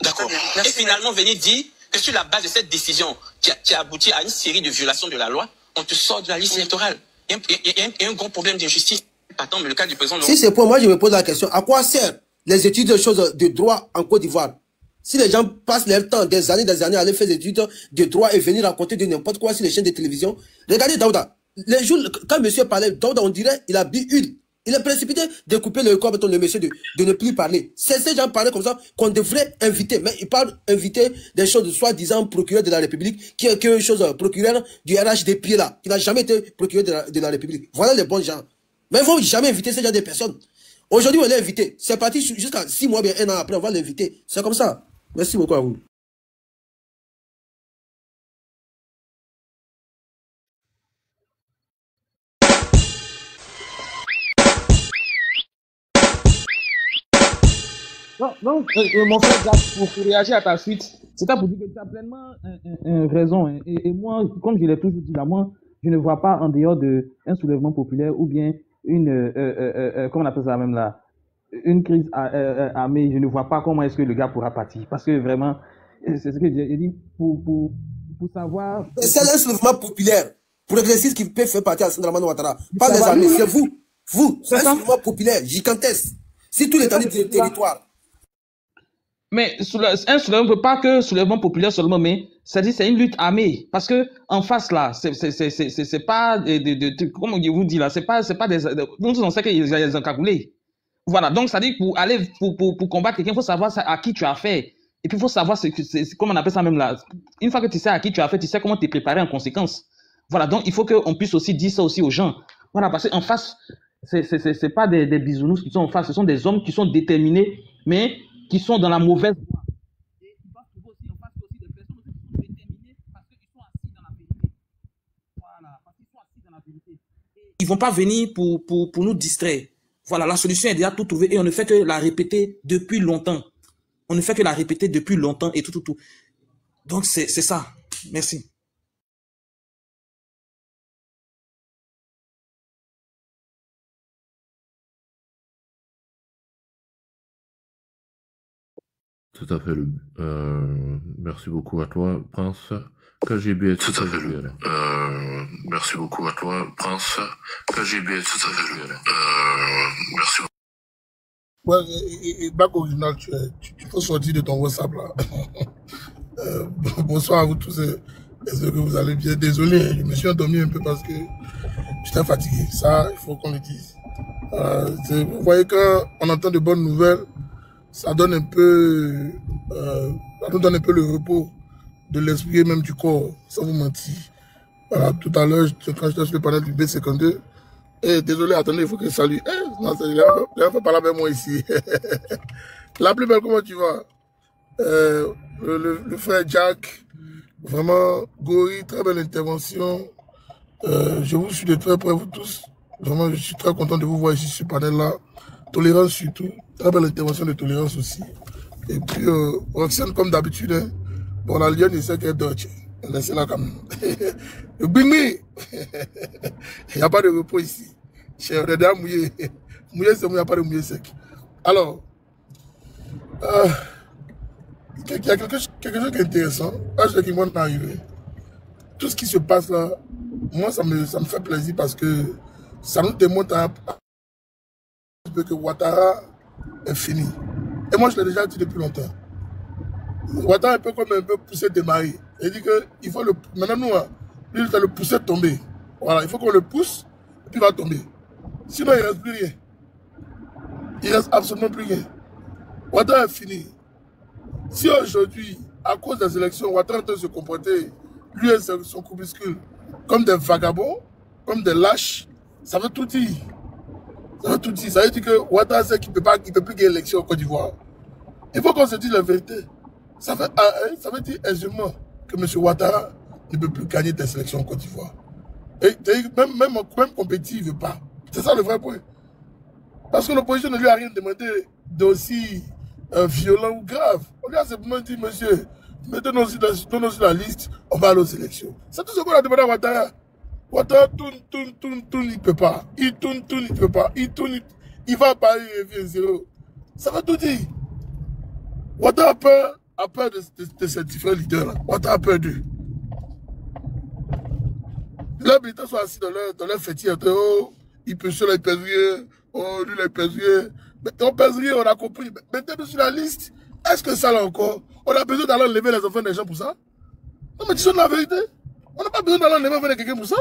S6: D'accord. Et finalement, venir dire que sur la base de cette décision qui a abouti à une série de violations de la loi, on te sort de la liste électorale. Il y a un gros problème d'injustice. Attends, mais le cas du président...
S4: Si c'est pour moi, je me pose la question, à quoi servent les études de choses de droit en Côte d'Ivoire? Si les gens passent leur temps, des années à aller faire des études de droit et venir raconter de n'importe quoi sur les chaînes de télévision, regardez Daouda. Les jours, quand monsieur parlait, Daouda, on dirait, il a bu une. Il est précipité de couper le corps de monsieur de ne plus parler. C'est ces gens parlent comme ça qu'on devrait inviter. Mais il parle inviter des choses de soi-disant procureur de la République, qui est quelque chose, procureur du RH des pieds là, qui n'a jamais été procureur de la République. Voilà les bons gens. Mais il ne faut jamais inviter ce genre de personnes. Aujourd'hui, on l'a invité. C'est parti jusqu'à 6 mois, bien 1 an après, on va l'inviter. C'est comme ça. Merci beaucoup à vous.
S1: Donc, mon frère Jacques, pour réagir à ta suite, c'est pour dire que tu as pleinement raison. Hein. Et moi, comme je l'ai toujours dit là, moi, je ne vois pas en dehors d'un soulèvement populaire ou bien une, comment on appelle ça même là, une crise armée, je ne vois pas comment est-ce que le gars pourra partir. Parce que vraiment, c'est ce que j'ai dit, pour savoir...
S4: C'est un soulèvement populaire, progressiste qui peut faire partie à Sandra Ouattara. Pas les armées, c'est vous. Vous, c'est un soulèvement populaire, gigantesque. Si tous les territoires.
S1: Mais un soulèvement ne peut pas que soulèvement populaire seulement, mais c'est-à-dire c'est une lutte armée. Parce que en face là, c'est pas comment vous dit là, c'est pas des, nous on sait qu'il y a des encagoulés. Voilà, donc ça dit pour aller pour combattre quelqu'un, il faut savoir à qui tu as fait. Et puis il faut savoir comment on appelle ça même là. Une fois que tu sais à qui tu as fait, tu sais comment te préparer en conséquence. Voilà, donc il faut qu'on puisse aussi dire ça aussi aux gens. Voilà, parce qu'en face, c'est pas des bisounours qui sont en face, ce sont des hommes qui sont déterminés, mais qui sont dans la mauvaise voie. Et il doit trouver aussi en face aussi des personnes aussi qui sont déterminées parce qu'ils sont assis dans la vérité. Voilà, parce qu'ils sont assis dans la vérité. Ils ne vont pas venir pour nous distraire. Voilà, la solution est déjà tout trouvée et on ne fait que la répéter depuis longtemps. On ne fait que la répéter depuis longtemps et tout. Donc c'est ça. Merci.
S3: Tout à fait. Merci beaucoup à toi, Prince. KGB,
S8: tout à fait. Merci beaucoup à toi, Prince. KGB, tout à fait. Merci.
S2: Ouais, et back original, tu peux sortir de ton WhatsApp là. Bonsoir à vous tous. Est-ce que vous allez bien? Désolé, je me suis endormi un peu parce que j'étais fatigué. Ça, il faut qu'on le dise. Vous voyez, quand on entend de bonnes nouvelles, ça donne un peu, ça nous donne un peu le repos de l'esprit et même du corps, sans vous mentir. Voilà, tout à l'heure, quand j'étais sur le panel du B52, désolé, attendez, il faut que je salue. Non, il a fait parler avec moi ici. La plus belle, comment tu vas? Le frère Jack, vraiment, Gori, très belle intervention. Je vous suis de très près, vous tous. Vraiment, je suis très content de vous voir ici sur ce panel-là. Tolérance surtout. Très belle intervention de Tolérance aussi. Et puis, Roxane, comme d'habitude, hein. Bon, la lionne, il sait qu'elle est Deutsche. Laissez-la quand même. Bing me! Il n'y a pas de repos ici. On est déjà mouillé. Mouillé, c'est mouillé, il n'y a pas de mouillé sec. Alors, il y a quelque chose qui est intéressant. Là, je sais qu'il m'en est arrivé. Tout ce qui se passe là, moi, ça me fait plaisir parce que ça nous démontre un peu que Ouattara est fini. Et moi, je l'ai déjà dit depuis longtemps. Ouattara est un peu comme un peu poussé démarrer. Il dit qu'il faut le... Maintenant, nous, lui, il va le pousser tomber. Voilà, il faut qu'on le pousse, et puis il va tomber. Sinon, il ne reste plus rien. Il ne reste absolument plus rien. Ouattara est fini. Si aujourd'hui, à cause des élections, Ouattara est en train de se comporter, lui et son corpuscule, comme des vagabonds, comme des lâches, ça veut tout dire. Ça veut tout dire. Ça veut dire que Ouattara sait qu'il ne peut plus gagner l'élection en Côte d'Ivoire. Il faut qu'on se dise la vérité. Ça veut dire aisément que M. Ouattara ne peut plus gagner des élections en Côte d'Ivoire. Et même compétitif, il ne veut pas. C'est ça le vrai point. Parce que l'opposition ne lui a rien demandé d'aussi violent ou grave. On lui a simplement dit, monsieur, mettez-nous sur la liste, on va aller aux élections. C'est tout ce qu'on a demandé à Ouattara. Ouattara tourne, il ne peut pas. Il tourne, il ne peut pas. Il tourne, il va à Paris et vient zéro. Ça veut tout dire. Ouattara a peur de ces différents leaders-là. Ouattara a peur d'eux. Les militants sont assis dans leur fétiche. Oh, il peut cela, il pèse rien. Oh, lui, il pèse rien. Mais on pèse rien, on a compris. Mettez-nous sur la liste. Est-ce que ça, là encore, on a besoin d'aller enlever les enfants des gens pour ça? Non, mais disons la vérité. On n'a pas besoin d'aller enlever les enfants de quelqu'un pour ça.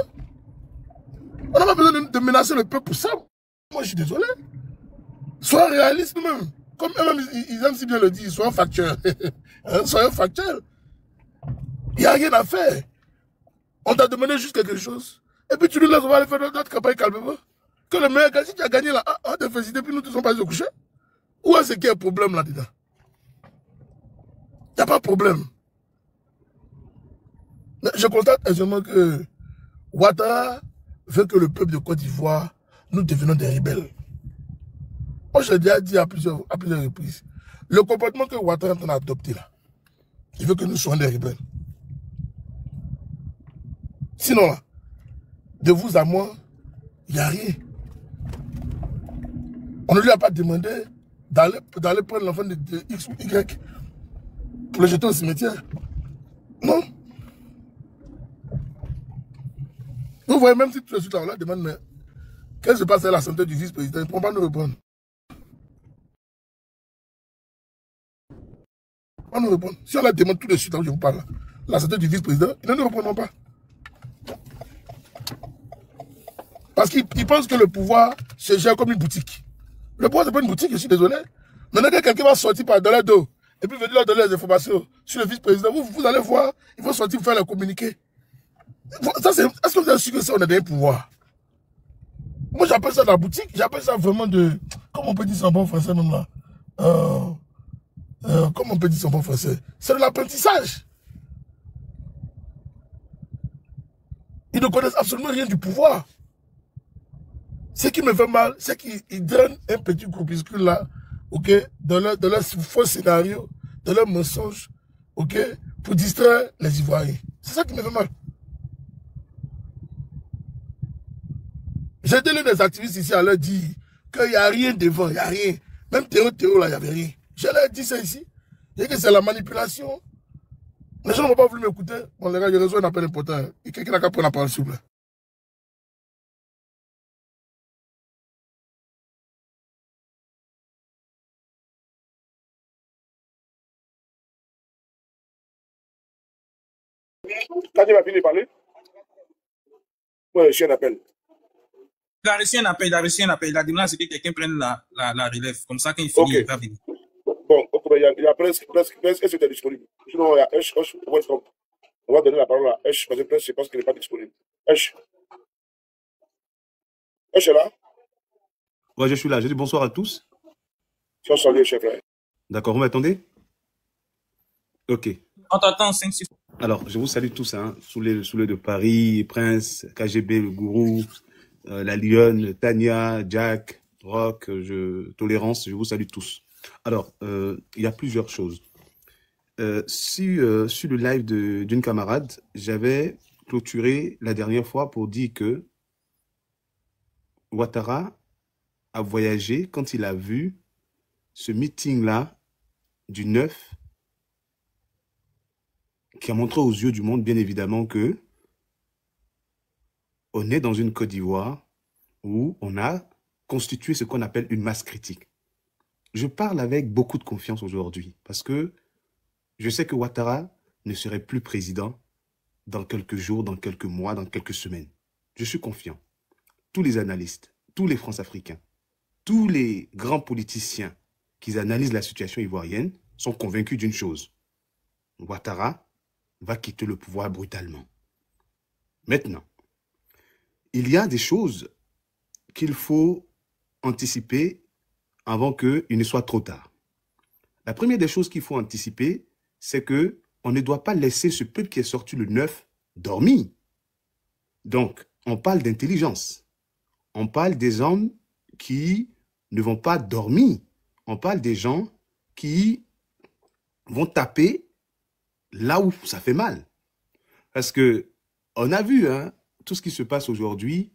S2: On n'a pas besoin de menacer le peuple pour ça. Moi, je suis désolé. Soyons réalistes nous-mêmes. Comme eux-mêmes, ils aiment si bien le dire, soyons factuels. Soyons factuels. Il n'y a rien à faire. On t'a demandé juste quelque chose. Et puis tu nous laisses, on va aller faire notre campagne calmement. Que le meilleur gars, si tu as gagné là, on te félicite, puis nous ne sommes pas allés se coucher. Où est-ce qu'il y a un problème là-dedans? Il n'y a pas de problème. Mais je constate aisément que Ouattara veut que le peuple de Côte d'Ivoire, nous devenons des rebelles. Moi, je l'ai déjà dit à plusieurs reprises. Le comportement que Ouattara est en train d'adopter là, il veut que nous soyons des rebelles. Sinon là, de vous à moi, il n'y a rien. On ne lui a pas demandé d'aller prendre l'enfant de X ou Y pour le jeter au cimetière. Non. Vous voyez, même si tout de suite là, on la demande, mais qu'est-ce qui se passe à la santé du vice-président? Il ne pourra pas nous répondre. On nous répond. Si on la demande tout de suite, là où je vous parle, la santé du vice-président, ils ne nous répondront pas. Parce qu'ils pensent que le pouvoir se gère comme une boutique. Le pouvoir, ce n'est pas une boutique, je suis désolé. Maintenant que quelqu'un va sortir par dans leur dos et puis venir leur donner les informations sur le vice-président, vous allez voir, il faut sortir pour faire le communiqué. Est-ce que vous êtes sûr que ça, on a des pouvoirs? Moi, j'appelle ça la boutique, j'appelle ça vraiment de... Comment on peut dire ça en bon français même là? Comment on peut dire ça en bon français? C'est de l'apprentissage. Ils ne connaissent absolument rien du pouvoir. Ce qui me fait mal, c'est qu'ils donnent un petit groupuscule là, ok, dans leur faux scénario, dans leur mensonge, ok, pour distraire les Ivoiriens. C'est ça qui me fait mal. J'ai donné des activistes ici à leur dire qu'il n'y a rien devant, il n'y a rien. Même Théo là, il n'y avait rien. Je leur ai dit ça ici. Et que c'est la manipulation Les gens n'ont pas voulu m'écouter. Bon, les gars, j'ai reçu un appel important. Et quelqu'un n'a qu'à prendre la parole, s'il vous plaît. Quand tu vas finir de parler, ouais, j'ai un appel.
S1: Il a reçu un appel, il a reçu un appel. Il a demandé à ce que quelqu'un prenne la relève. Comme ça, quand il finit, il va venir.
S2: Bon, il y a presque, est-ce que tu es disponible? Sinon, il y a H, on va donner la parole à H, parce que presque, je pense qu'il n'est pas disponible. H est là?
S9: Ouais, je suis là. Je dis bonsoir à tous.
S2: Sois salué, chef.
S9: D'accord, vous m'attendez? Ok.
S1: On t'attend 5-6 fois.
S9: Alors, je vous salue tous, hein, sous les de Paris, Prince, KGB, le Gourou, la Lionne, Tania, Jack, Rock, Tolérance, je vous salue tous. Alors, il y a plusieurs choses. Sur le live d'une camarade, j'avais clôturé la dernière fois pour dire que Ouattara a voyagé quand il a vu ce meeting-là du 9 qui a montré aux yeux du monde, bien évidemment, que on est dans une Côte d'Ivoire où on a constitué ce qu'on appelle une masse critique. Je parle avec beaucoup de confiance aujourd'hui parce que je sais que Ouattara ne serait plus président dans quelques jours, dans quelques mois, dans quelques semaines. Je suis confiant. Tous les analystes, tous les France-Africains, tous les grands politiciens qui analysent la situation ivoirienne sont convaincus d'une chose. Ouattara va quitter le pouvoir brutalement. Maintenant, il y a des choses qu'il faut anticiper avant qu'il ne soit trop tard. La première des choses qu'il faut anticiper, c'est qu'on ne doit pas laisser ce peuple qui est sorti le 9 dormir. Donc, on parle d'intelligence. On parle des hommes qui ne vont pas dormir. On parle des gens qui vont taper là où ça fait mal. Parce que on a vu hein, tout ce qui se passe aujourd'hui,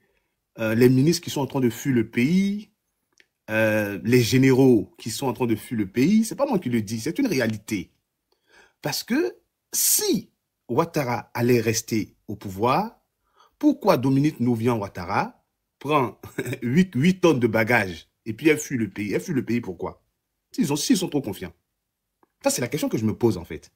S9: les ministres qui sont en train de fuir le pays, les généraux qui sont en train de fuir le pays, c'est pas moi qui le dis, c'est une réalité. Parce que si Ouattara allait rester au pouvoir, pourquoi Dominique Nouvian Ouattara prend 8 tonnes de bagages et puis elle fuit le pays? Elle fuit le pays pourquoi? S'ils sont trop confiants. Ça, c'est la question que je me pose en fait.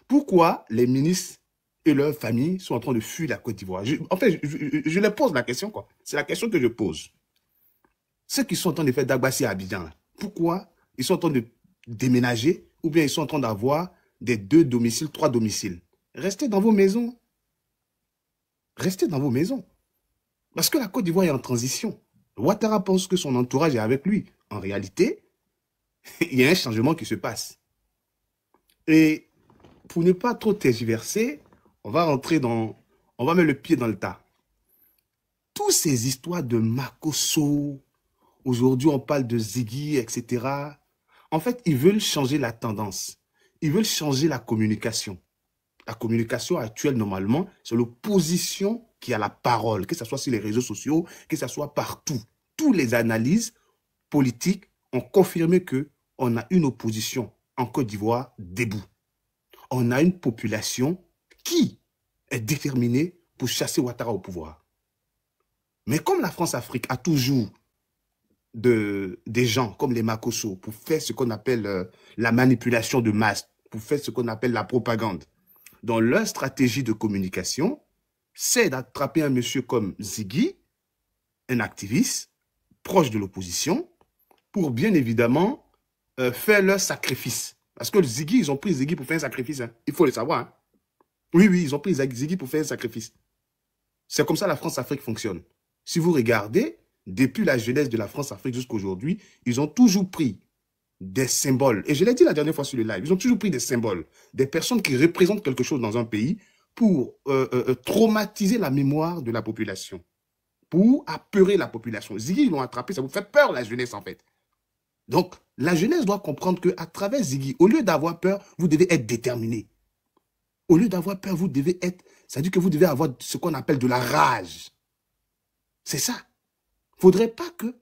S9: Pourquoi les ministres et leurs familles sont en train de fuir la Côte d'Ivoire? En fait, je leur pose la question, quoi. C'est la question que je pose. Ceux qui sont en train de faire Dagbassi à Abidjan, là, pourquoi ils sont en train de déménager ou bien ils sont en train d'avoir des 2 domiciles, 3 domiciles? Restez dans vos maisons. Restez dans vos maisons. Parce que la Côte d'Ivoire est en transition. Ouattara pense que son entourage est avec lui. En réalité, il y a un changement qui se passe. Et pour ne pas trop tergiverser, on va mettre le pied dans le tas. Toutes ces histoires de Makosso, aujourd'hui on parle de Ziggy, etc. En fait, ils veulent changer la tendance. Ils veulent changer la communication. La communication actuelle, normalement, c'est l'opposition qui a la parole, que ce soit sur les réseaux sociaux, que ce soit partout. Toutes les analyses politiques ont confirmé qu'on a une opposition en Côte d'Ivoire debout. On a une population qui est déterminée pour chasser Ouattara au pouvoir. Mais comme la France-Afrique a toujours des gens comme les Makosso pour faire ce qu'on appelle la manipulation de masse, pour faire ce qu'on appelle la propagande, dans leur stratégie de communication, c'est d'attraper un monsieur comme Ziggy, un activiste proche de l'opposition, pour bien évidemment faire leur sacrifice. Parce que Ziggy, ils ont pris Ziggy pour faire un sacrifice. Hein. Il faut le savoir. Hein. Oui, ils ont pris Ziggy pour faire un sacrifice. C'est comme ça la France-Afrique fonctionne. Si vous regardez, depuis la jeunesse de la France-Afrique jusqu'à aujourd'hui, ils ont toujours pris des symboles. Et je l'ai dit la dernière fois sur le live, ils ont toujours pris des symboles, des personnes qui représentent quelque chose dans un pays pour traumatiser la mémoire de la population, pour apeurer la population. Ziggy, ils l'ont attrapé, ça vous fait peur la jeunesse en fait. Donc, la jeunesse doit comprendre qu'à travers Ziggy, au lieu d'avoir peur, vous devez être déterminé. Au lieu d'avoir peur, vous devez être... C'est-à-dire que vous devez avoir ce qu'on appelle de la rage. C'est ça. Il ne faudrait pas que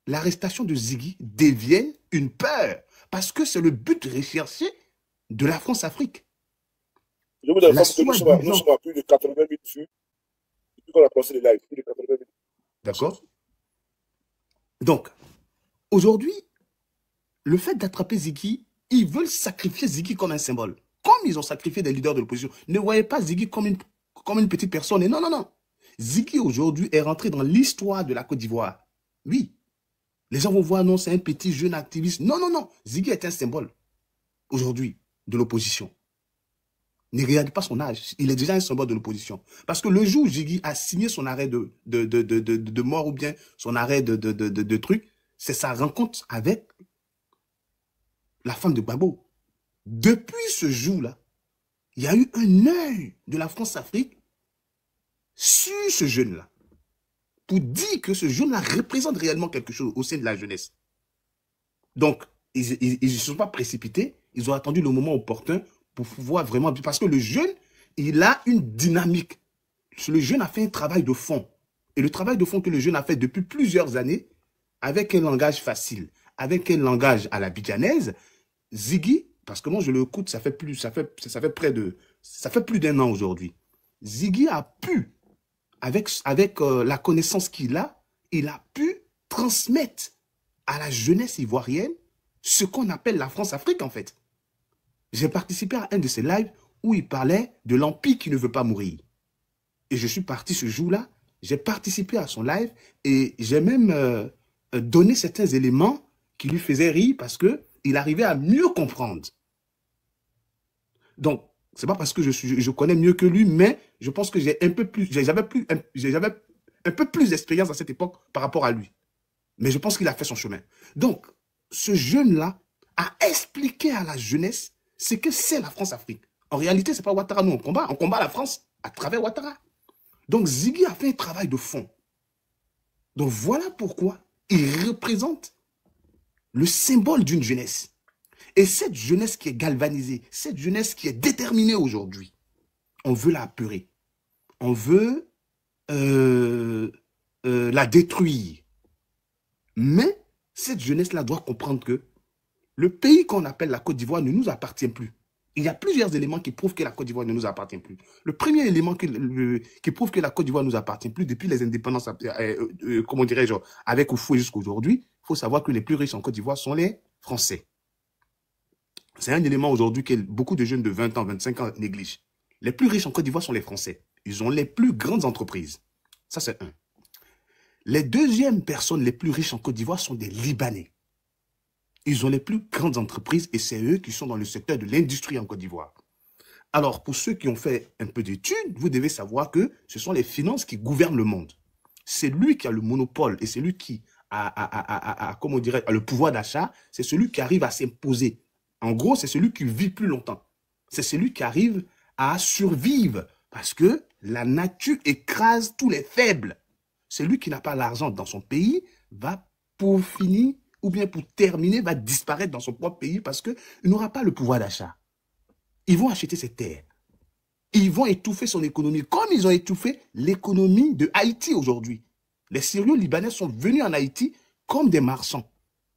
S9: l'arrestation de Ziggy devienne une peur. Parce que c'est le but recherché de la France-Afrique.
S2: Je vous
S9: La
S2: informe que
S9: soif
S2: nous
S9: des gens.
S2: sommes à plus de 80 000 vues depuis qu'on a commencé les lives. Plus de 80 000.
S9: D'accord? Donc, aujourd'hui, le fait d'attraper Ziggy, ils veulent sacrifier Ziggy comme un symbole. Comme ils ont sacrifié des leaders de l'opposition. Ne voyez pas Ziggy comme une petite personne. Et non, non, non. Ziggy, aujourd'hui, est rentré dans l'histoire de la Côte d'Ivoire. Oui. Les gens vont voir, non, c'est un petit jeune activiste. Non, non, non. Ziggy est un symbole, aujourd'hui, de l'opposition. Ne regardez pas son âge. Il est déjà un symbole de l'opposition. Parce que le jour où Ziggy a signé son arrêt de mort ou bien son arrêt de truc, c'est sa rencontre avec la femme de Gbagbo. Depuis ce jour-là, il y a eu un œil de la France-Afrique sur ce jeune-là pour dire que ce jeune-là représente réellement quelque chose au sein de la jeunesse. Donc, ils ne se sont pas précipités, ils ont attendu le moment opportun pour pouvoir vraiment... Parce que le jeune, il a une dynamique. Le jeune a fait un travail de fond. Et le travail de fond que le jeune a fait depuis plusieurs années, avec un langage facile, avec un langage à la bidjanaise, Ziggy, parce que moi je l'écoute, ça fait plus d'un an aujourd'hui. Ziggy a pu, avec la connaissance qu'il a, il a pu transmettre à la jeunesse ivoirienne ce qu'on appelle la France-Afrique en fait. J'ai participé à un de ses lives où il parlait de l'empire qui ne veut pas mourir. Et je suis parti ce jour-là, j'ai participé à son live et j'ai même donné certains éléments qui lui faisaient rire parce qu'il arrivait à mieux comprendre. Donc, c'est pas parce que je connais mieux que lui, mais je pense que j'avais un peu plus d'expérience à cette époque par rapport à lui. Mais je pense qu'il a fait son chemin. Donc, ce jeune-là a expliqué à la jeunesse ce que c'est la France-Afrique. En réalité, c'est pas Ouattara, nous, on combat la France à travers Ouattara. Donc, Ziggy a fait un travail de fond. Donc, voilà pourquoi il représente le symbole d'une jeunesse. Et cette jeunesse qui est galvanisée, cette jeunesse qui est déterminée aujourd'hui, on veut la apeurer. On veut la détruire. Mais cette jeunesse-là doit comprendre que le pays qu'on appelle la Côte d'Ivoire ne nous appartient plus. Il y a plusieurs éléments qui prouvent que la Côte d'Ivoire ne nous appartient plus. Le premier élément qui prouve que la Côte d'Ivoire ne nous appartient plus depuis les indépendances, comment dirais-je, avec Oufoué jusqu'à aujourd'hui, il faut savoir que les plus riches en Côte d'Ivoire sont les Français. C'est un élément aujourd'hui que beaucoup de jeunes de 20 ans, 25 ans négligent. Les plus riches en Côte d'Ivoire sont les Français. Ils ont les plus grandes entreprises. Ça, c'est un. Les deuxièmes personnes les plus riches en Côte d'Ivoire sont des Libanais. Ils ont les plus grandes entreprises et c'est eux qui sont dans le secteur de l'industrie en Côte d'Ivoire. Alors, pour ceux qui ont fait un peu d'études, vous devez savoir que ce sont les finances qui gouvernent le monde. C'est lui qui a le monopole et c'est lui qui comment dirais, a le pouvoir d'achat. C'est celui qui arrive à s'imposer. En gros, c'est celui qui vit plus longtemps. C'est celui qui arrive à survivre parce que la nature écrase tous les faibles. Celui qui n'a pas l'argent dans son pays va, pour finir, ou bien pour terminer, va disparaître dans son propre pays parce qu'il n'aura pas le pouvoir d'achat. Ils vont acheter ses terres. Ils vont étouffer son économie, comme ils ont étouffé l'économie de Haïti aujourd'hui. Les Syrio-Libanais sont venus en Haïti comme des marchands.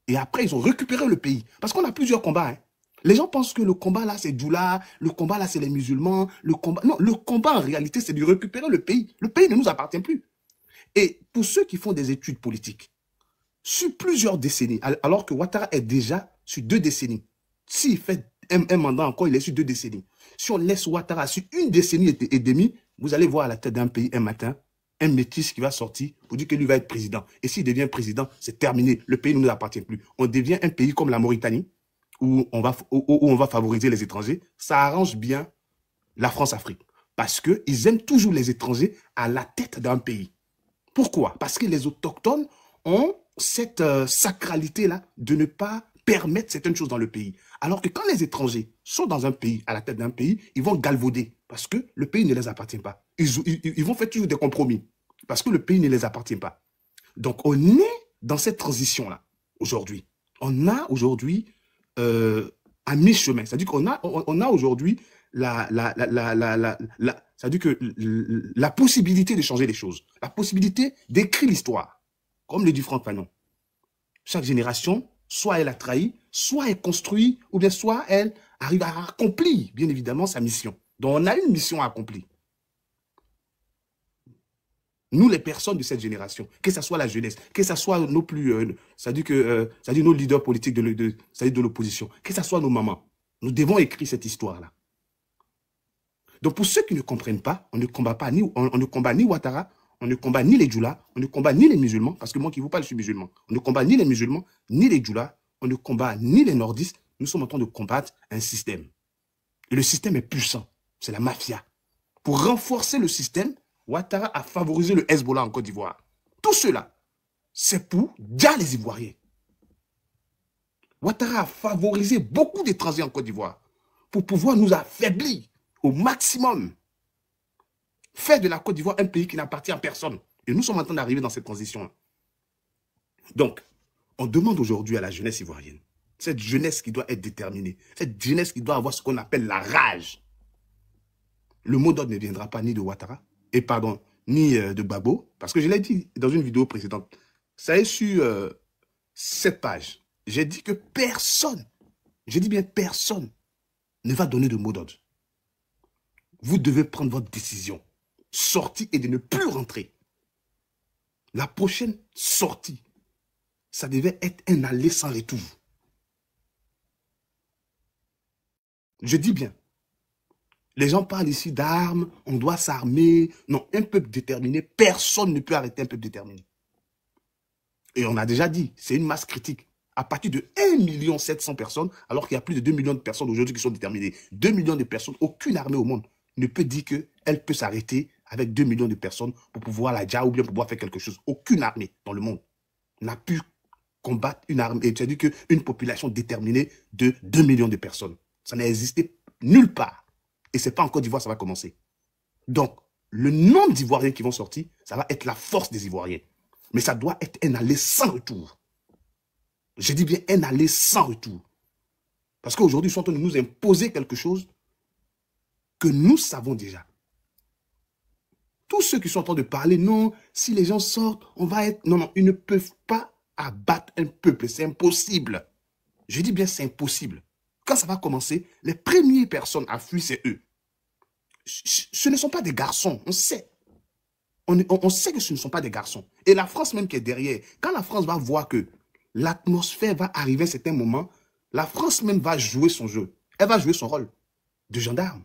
S9: Et après, ils ont récupéré le pays. Parce qu'on a plusieurs combats. Hein. Les gens pensent que le combat là, c'est Doula, le combat là, c'est les musulmans. Non, le combat en réalité, c'est de récupérer le pays. Le pays ne nous appartient plus. Et pour ceux qui font des études politiques, sur plusieurs décennies, alors que Ouattara est déjà sur 2 décennies, s'il fait un mandat encore, il est sur 2 décennies. Si on laisse Ouattara sur 1 décennie et demie, vous allez voir à la tête d'un pays un matin, un métis qui va sortir pour dire que lui va être président. Et s'il devient président, c'est terminé. Le pays ne nous appartient plus. On devient un pays comme la Mauritanie, où on va favoriser les étrangers. Ça arrange bien la France-Afrique. Parce qu'ils aiment toujours les étrangers à la tête d'un pays. Pourquoi? Parce que les autochtones ont cette sacralité-là de ne pas permettre certaines choses dans le pays. Alors que quand les étrangers sont dans un pays, à la tête d'un pays, ils vont galvauder parce que le pays ne les appartient pas. Ils vont faire toujours des compromis parce que le pays ne les appartient pas. Donc, on est dans cette transition-là aujourd'hui. On a aujourd'hui un mi-chemin. C'est-à-dire qu'on a aujourd'hui c'est-à-dire que la possibilité de changer les choses, la possibilité d'écrire l'histoire, comme le dit Franck Fanon. Chaque génération, soit elle a trahi, soit elle construit, ou bien soit elle arrive à accomplir, bien évidemment, sa mission. Donc, on a une mission accomplie. Nous, les personnes de cette génération, que ce soit la jeunesse, que ce soit nos plus, c'est-à-dire nos leaders politiques de l'opposition, que ce soit nos mamans, nous devons écrire cette histoire-là. Donc, pour ceux qui ne comprennent pas, on ne combat pas on ne combat ni Ouattara, on ne combat ni les Djoula, on ne combat ni les musulmans, parce que moi qui vous parle, je suis musulman. On ne combat ni les musulmans, ni les Djoula, on ne combat ni les nordistes. Nous sommes en train de combattre un système. Et le système est puissant. C'est la mafia. Pour renforcer le système, Ouattara a favorisé le Hezbollah en Côte d'Ivoire. Tout cela, c'est pour dire les Ivoiriens. Ouattara a favorisé beaucoup d'étrangers en Côte d'Ivoire pour pouvoir nous affaiblir au maximum. Faire de la Côte d'Ivoire un pays qui n'appartient à personne. Et nous sommes en train d'arriver dans cette transition-là. Donc, on demande aujourd'hui à la jeunesse ivoirienne, cette jeunesse qui doit être déterminée, cette jeunesse qui doit avoir ce qu'on appelle la rage. Le mot d'ordre ne viendra pas ni de Ouattara, ni de Gbagbo, parce que je l'ai dit dans une vidéo précédente. Ça est sur cette page. J'ai dit que personne, je dis bien personne, ne va donner de mot d'ordre. Vous devez prendre votre décision. Sortir et de ne plus rentrer. La prochaine sortie, ça devait être un aller sans retour. Je dis bien. Les gens parlent ici d'armes, on doit s'armer. Non, un peuple déterminé, personne ne peut arrêter un peuple déterminé. Et on a déjà dit, c'est une masse critique. À partir de 1 700 000 personnes, alors qu'il y a plus de 2 millions de personnes aujourd'hui qui sont déterminées. 2 millions de personnes, aucune armée au monde ne peut dire qu'elle peut s'arrêter avec 2 millions de personnes pour pouvoir la dire ou bien pour pouvoir faire quelque chose. Aucune armée dans le monde n'a pu combattre une armée, c'est-à-dire qu'une population déterminée de 2 millions de personnes. Ça n'a existé nulle part. Et ce n'est pas en Côte d'Ivoire, ça va commencer. Donc, le nombre d'Ivoiriens qui vont sortir, ça va être la force des Ivoiriens. Mais ça doit être un aller sans retour. Je dis bien un aller sans retour. Parce qu'aujourd'hui, ils sont en train de nous imposer quelque chose que nous savons déjà. Tous ceux qui sont en train de parler, non, si les gens sortent, on va être... Non, non, ils ne peuvent pas abattre un peuple, c'est impossible. Je dis bien c'est impossible. Quand ça va commencer, les premières personnes à fuir, c'est eux. Ce ne sont pas des garçons, on sait. On sait que ce ne sont pas des garçons. Et la France même qui est derrière, quand la France va voir que l'atmosphère va arriver à un certain moment, la France même va jouer son jeu. Elle va jouer son rôle de gendarme.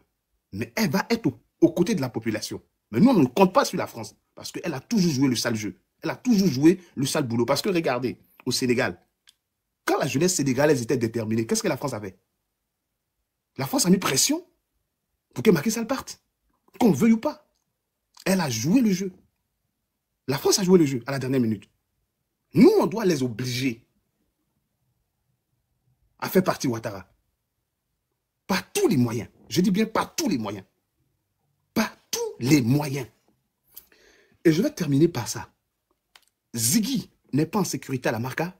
S9: Mais elle va être aux côtés de la population. Mais nous, on ne compte pas sur la France. Parce qu'elle a toujours joué le sale jeu. Elle a toujours joué le sale boulot. Parce que regardez, au Sénégal, quand la jeunesse sénégalaise était déterminée, qu'est-ce que la France avait? La France a mis pression pour que Macky Sall parte. Qu'on veuille ou pas. Elle a joué le jeu. La France a joué le jeu à la dernière minute. Nous, on doit les obliger à faire partie Ouattara. Par tous les moyens. Je dis bien par tous les moyens. Par tous les moyens. Et je vais terminer par ça. Ziggy n'est pas en sécurité à la Marca.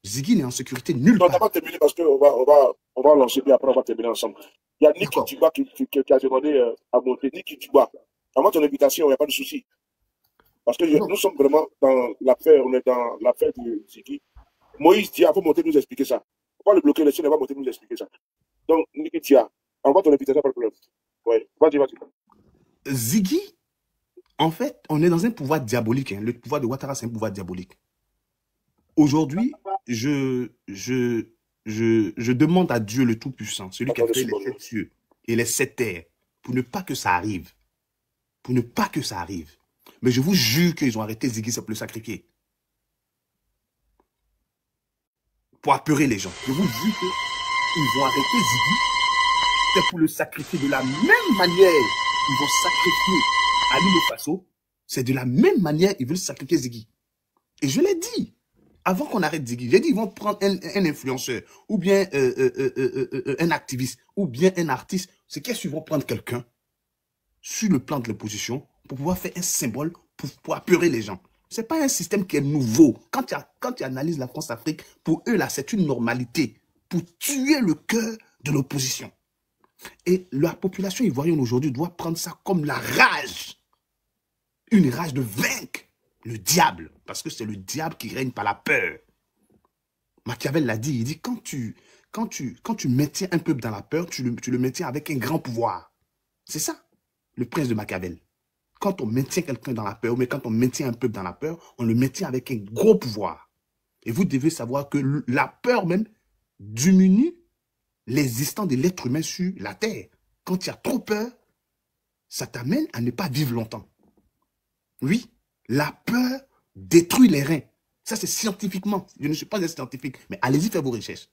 S9: Ziggy n'est en sécurité nulle part.
S2: Non, on va terminer parce qu'on va lancer, puis après on va terminer ensemble. Il y a Niki Tuba qui a demandé à monter. Niki Tuba, avant ton invitation, il n'y a pas de souci. Parce que nous sommes vraiment dans l'affaire, on est dans l'affaire de Ziggy. Moïse Dia, il faut monter nous expliquer ça. On va le bloquer, laissez, on va monter nous expliquer ça. Donc, Niki Tia, envoie ton invitation, pas de problème. Oui, vas-y.
S9: Ziggy, en fait, on est dans un pouvoir diabolique. Hein. Le pouvoir de Ouattara, c'est un pouvoir diabolique. Aujourd'hui, je demande à Dieu le Tout-Puissant, celui qui a fait les 7 cieux et les 7 terres, pour ne pas que ça arrive. Pour ne pas que ça arrive. Mais je vous jure qu'ils ont arrêté Ziggy, c'est pour le sacrifier. Pour apeurer les gens. Je vous jure qu'ils vont arrêter Ziggy, c'est pour le sacrifier de la même manière. Ils vont sacrifier Amino Faso. C'est de la même manière ils veulent sacrifier Ziggy. Et je l'ai dit. Avant qu'on arrête Ziggy, j'ai dit ils vont prendre un influenceur, ou bien un activiste, ou bien un artiste. C'est qu'ils vont prendre quelqu'un sur le plan de l'opposition pour pouvoir faire un symbole pour apeurer les gens. Ce n'est pas un système qui est nouveau. Quand tu analyses la France-Afrique, pour eux, là, c'est une normalité pour tuer le cœur de l'opposition. Et la population ivoirienne aujourd'hui doit prendre ça comme la rage. Une rage de vaincre le diable. Parce que c'est le diable qui règne par la peur. Machiavel l'a dit, il dit quand tu maintiens un peuple dans la peur, tu le maintiens avec un grand pouvoir. C'est ça, le prince de Machiavel. Quand on maintient quelqu'un dans la peur, mais quand on maintient un peuple dans la peur, on le maintient avec un gros pouvoir. Et vous devez savoir que la peur même diminue l'existence de l'être humain sur la terre. Quand il y a trop peur, ça t'amène à ne pas vivre longtemps. Oui, la peur détruit les reins. Ça, c'est scientifiquement. Je ne suis pas un scientifique, mais allez-y faire vos recherches.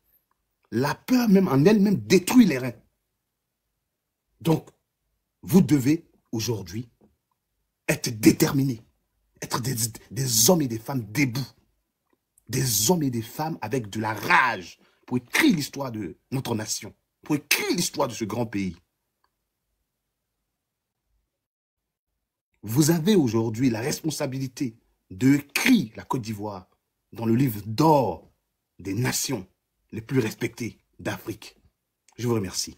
S9: La peur même en elle-même détruit les reins. Donc, vous devez aujourd'hui être déterminés, être des hommes et des femmes debout, des hommes et des femmes avec de la rage pour écrire l'histoire de notre nation, pour écrire l'histoire de ce grand pays. Vous avez aujourd'hui la responsabilité d'écrire la Côte d'Ivoire dans le livre d'or des nations les plus respectées d'Afrique. Je vous remercie.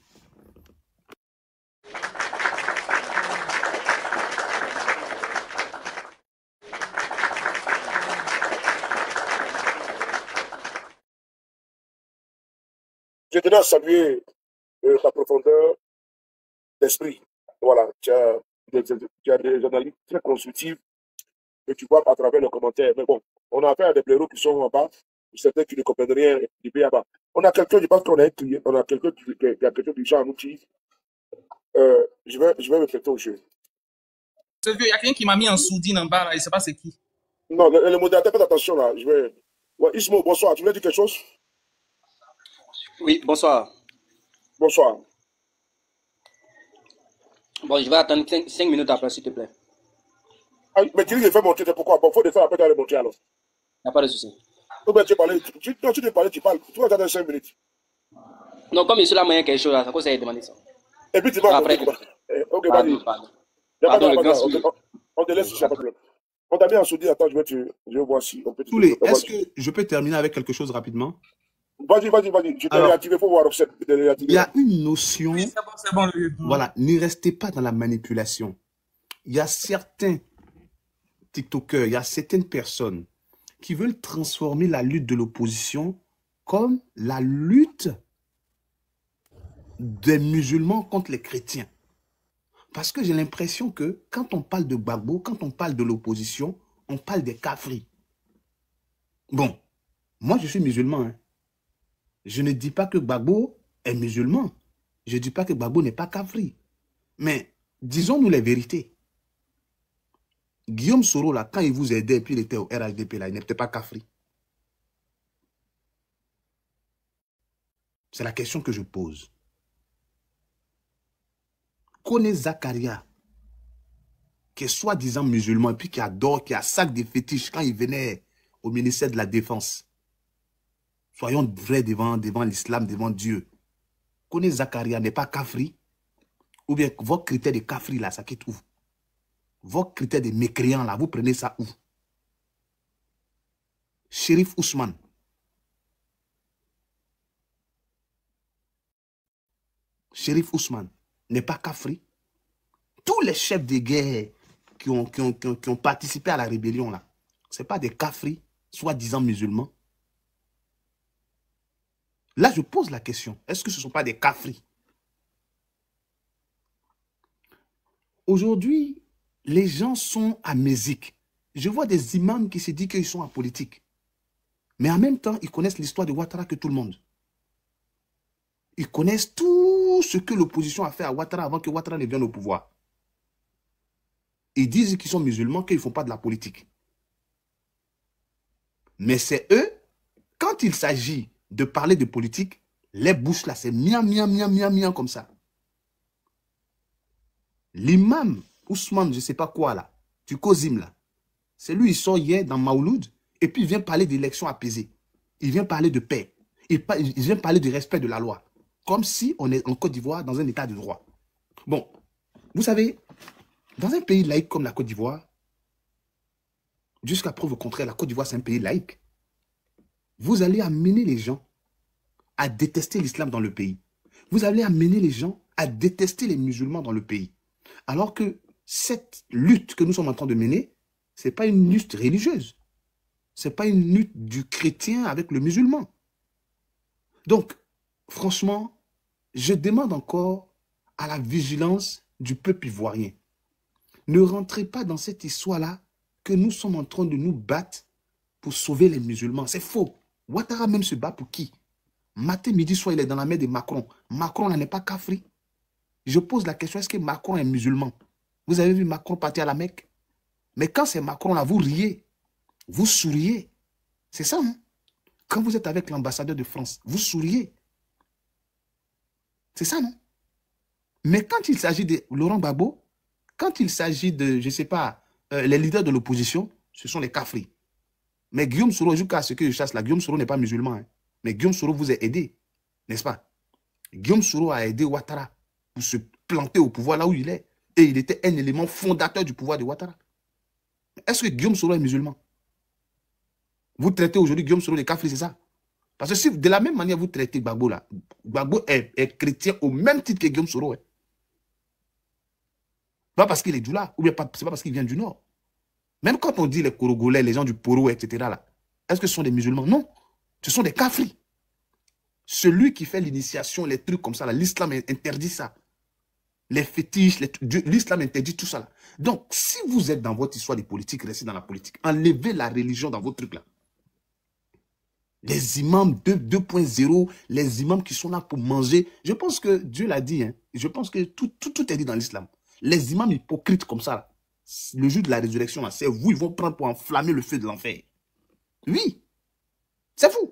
S2: Je tenais à saluer ta profondeur d'esprit. Voilà, tu as des analyses très constructives que tu vois à travers les commentaires. Mais bon, on a affaire à des blaireaux qui sont en bas, certains qui ne comprennent rien du pays là-bas. On a quelqu'un, je pense qu'on a écrit, on a quelqu'un qui a quelque chose du genre en outil. Je vais me prêter au jeu.
S1: C'est vieux, il y a quelqu'un qui m'a mis en sourdine en bas, là, il ne sait pas c'est qui.
S2: Non, le modérateur, faites attention là. Je vais. Ouais, Ismo, bonsoir. Tu voulais dire quelque chose?
S10: Oui, bonsoir.
S2: Bonsoir.
S10: Bon, je vais attendre 5 minutes après, s'il te plaît.
S2: Ah, mais tu dis qu'il fait monter, pourquoi? Bon, il faut le faire après d'aller monter alors.
S10: Il n'y a pas de souci.
S2: Ben, tu parles, tu parles. Tu vas attendre 5 minutes.
S10: Non, comme il est là, il y a quelque chose là, c'est quoi ça, il a demandé ça.
S2: Et puis tu vas
S10: après.
S2: Ok, vas-y. On te laisse ici, pas de problème. On t'a mis en soudé, attends, je vais voir si on peut...
S9: Est-ce que je peux terminer avec quelque chose rapidement?
S2: Vas-y. Je t'ai réactivé, il faut voir Offset.
S9: Il y a une notion...
S1: Oui, c'est bon.
S9: Voilà, ne restez pas dans la manipulation. Il y a certains TikTokers, il y a certaines personnes qui veulent transformer la lutte de l'opposition comme la lutte des musulmans contre les chrétiens. Parce que j'ai l'impression que quand on parle de Gbagbo, quand on parle de l'opposition, on parle des kafris. Bon, moi je suis musulman. Hein. Je ne dis pas que Gbagbo est musulman. Je ne dis pas que Gbagbo n'est pas kafri. Mais disons-nous les vérités. Guillaume Soro, là, quand il vous aidait, puis il était au RHDP, là, il n'était pas kafri. C'est la question que je pose. Kone Zakaria, qui est soi-disant musulman, et puis qui adore, qui a sac des fétiches quand il venait au ministère de la Défense. Soyons vrais devant l'islam, devant Dieu. Kone Zakaria n'est pas kafri, ou bien vos critères de kafri, là, ça quitte où? Vos critères de mécréants, là, vous prenez ça où? Chérif Ousmane. Chérif Ousmane n'est pas kafri. Tous les chefs de guerre qui ont participé à la rébellion, là, ce n'est pas des kafris, soi-disant musulmans. Là, je pose la question, est-ce que ce ne sont pas des kafris? Aujourd'hui, les gens sont amnésiques. Je vois des imams qui se disent qu'ils sont en politique. Mais en même temps, ils connaissent l'histoire de Ouattara que tout le monde. Ils connaissent tout ce que l'opposition a fait à Ouattara avant que Ouattara ne vienne au pouvoir. Ils disent qu'ils sont musulmans, qu'ils ne font pas de la politique. Mais c'est eux, quand il s'agit de parler de politique, les bouches là, c'est miam comme ça. L'imam Ousmane, je ne sais pas quoi là, du Kozim là, c'est lui, il sort hier dans Maouloud, et puis il vient parler d'élections apaisées. Il vient parler de paix. Il vient parler du respect de la loi. Comme si on est en Côte d'Ivoire dans un état de droit. Bon, vous savez, dans un pays laïque comme la Côte d'Ivoire, jusqu'à preuve au contraire, la Côte d'Ivoire c'est un pays laïque, vous allez amener les gens à détester l'islam dans le pays. Vous allez amener les gens à détester les musulmans dans le pays. Alors que cette lutte que nous sommes en train de mener, ce n'est pas une lutte religieuse. Ce n'est pas une lutte du chrétien avec le musulman. Donc, franchement, je demande encore à la vigilance du peuple ivoirien. Ne rentrez pas dans cette histoire-là que nous sommes en train de nous battre pour sauver les musulmans. C'est faux. Ouattara même se bat pour qui? Matin, midi, soir, il est dans la main de Macron. Macron n'est pas Kafri. Je pose la question, est-ce que Macron est musulman? Vous avez vu Macron partir à la Mecque? Mais quand c'est Macron là, vous riez. Vous souriez. C'est ça, non? Quand vous êtes avec l'ambassadeur de France, vous souriez. C'est ça, non? Mais quand il s'agit de Laurent Gbagbo, quand il s'agit de, je ne sais pas, les leaders de l'opposition, ce sont les Kafri. Mais Guillaume Soro, jusqu'à ce que je chasse là, Guillaume Soro n'est pas musulman. Hein. Mais Guillaume Soro vous a aidé, n'est-ce pas? Guillaume Soro a aidé Ouattara pour se planter au pouvoir là où il est. Et il était un élément fondateur du pouvoir de Ouattara. Est-ce que Guillaume Soro est musulman? Vous traitez aujourd'hui Guillaume Soro de Kafri, c'est ça? Parce que si de la même manière vous traitez Gbagbo là, Gbagbo est chrétien au même titre que Guillaume Soro. Hein. Pas parce qu'il est du là, ou bien c'est pas parce qu'il vient du Nord. Même quand on dit les Korogolais, les gens du Poro, etc. là, est-ce que ce sont des musulmans? Non. Ce sont des Kafri. Celui qui fait l'initiation, les trucs comme ça, l'islam interdit ça. Les fétiches, l'islam interdit tout ça. Là. Donc, si vous êtes dans votre histoire de politique, restez dans la politique. Enlevez la religion dans votre truc là. Les imams 2.0, les imams qui sont là pour manger. Je pense que Dieu l'a dit. Hein, je pense que tout est dit dans l'islam. Les imams hypocrites comme ça, là, le jour de la résurrection, c'est vous, ils vont prendre pour enflammer le feu de l'enfer. Oui, c'est vous.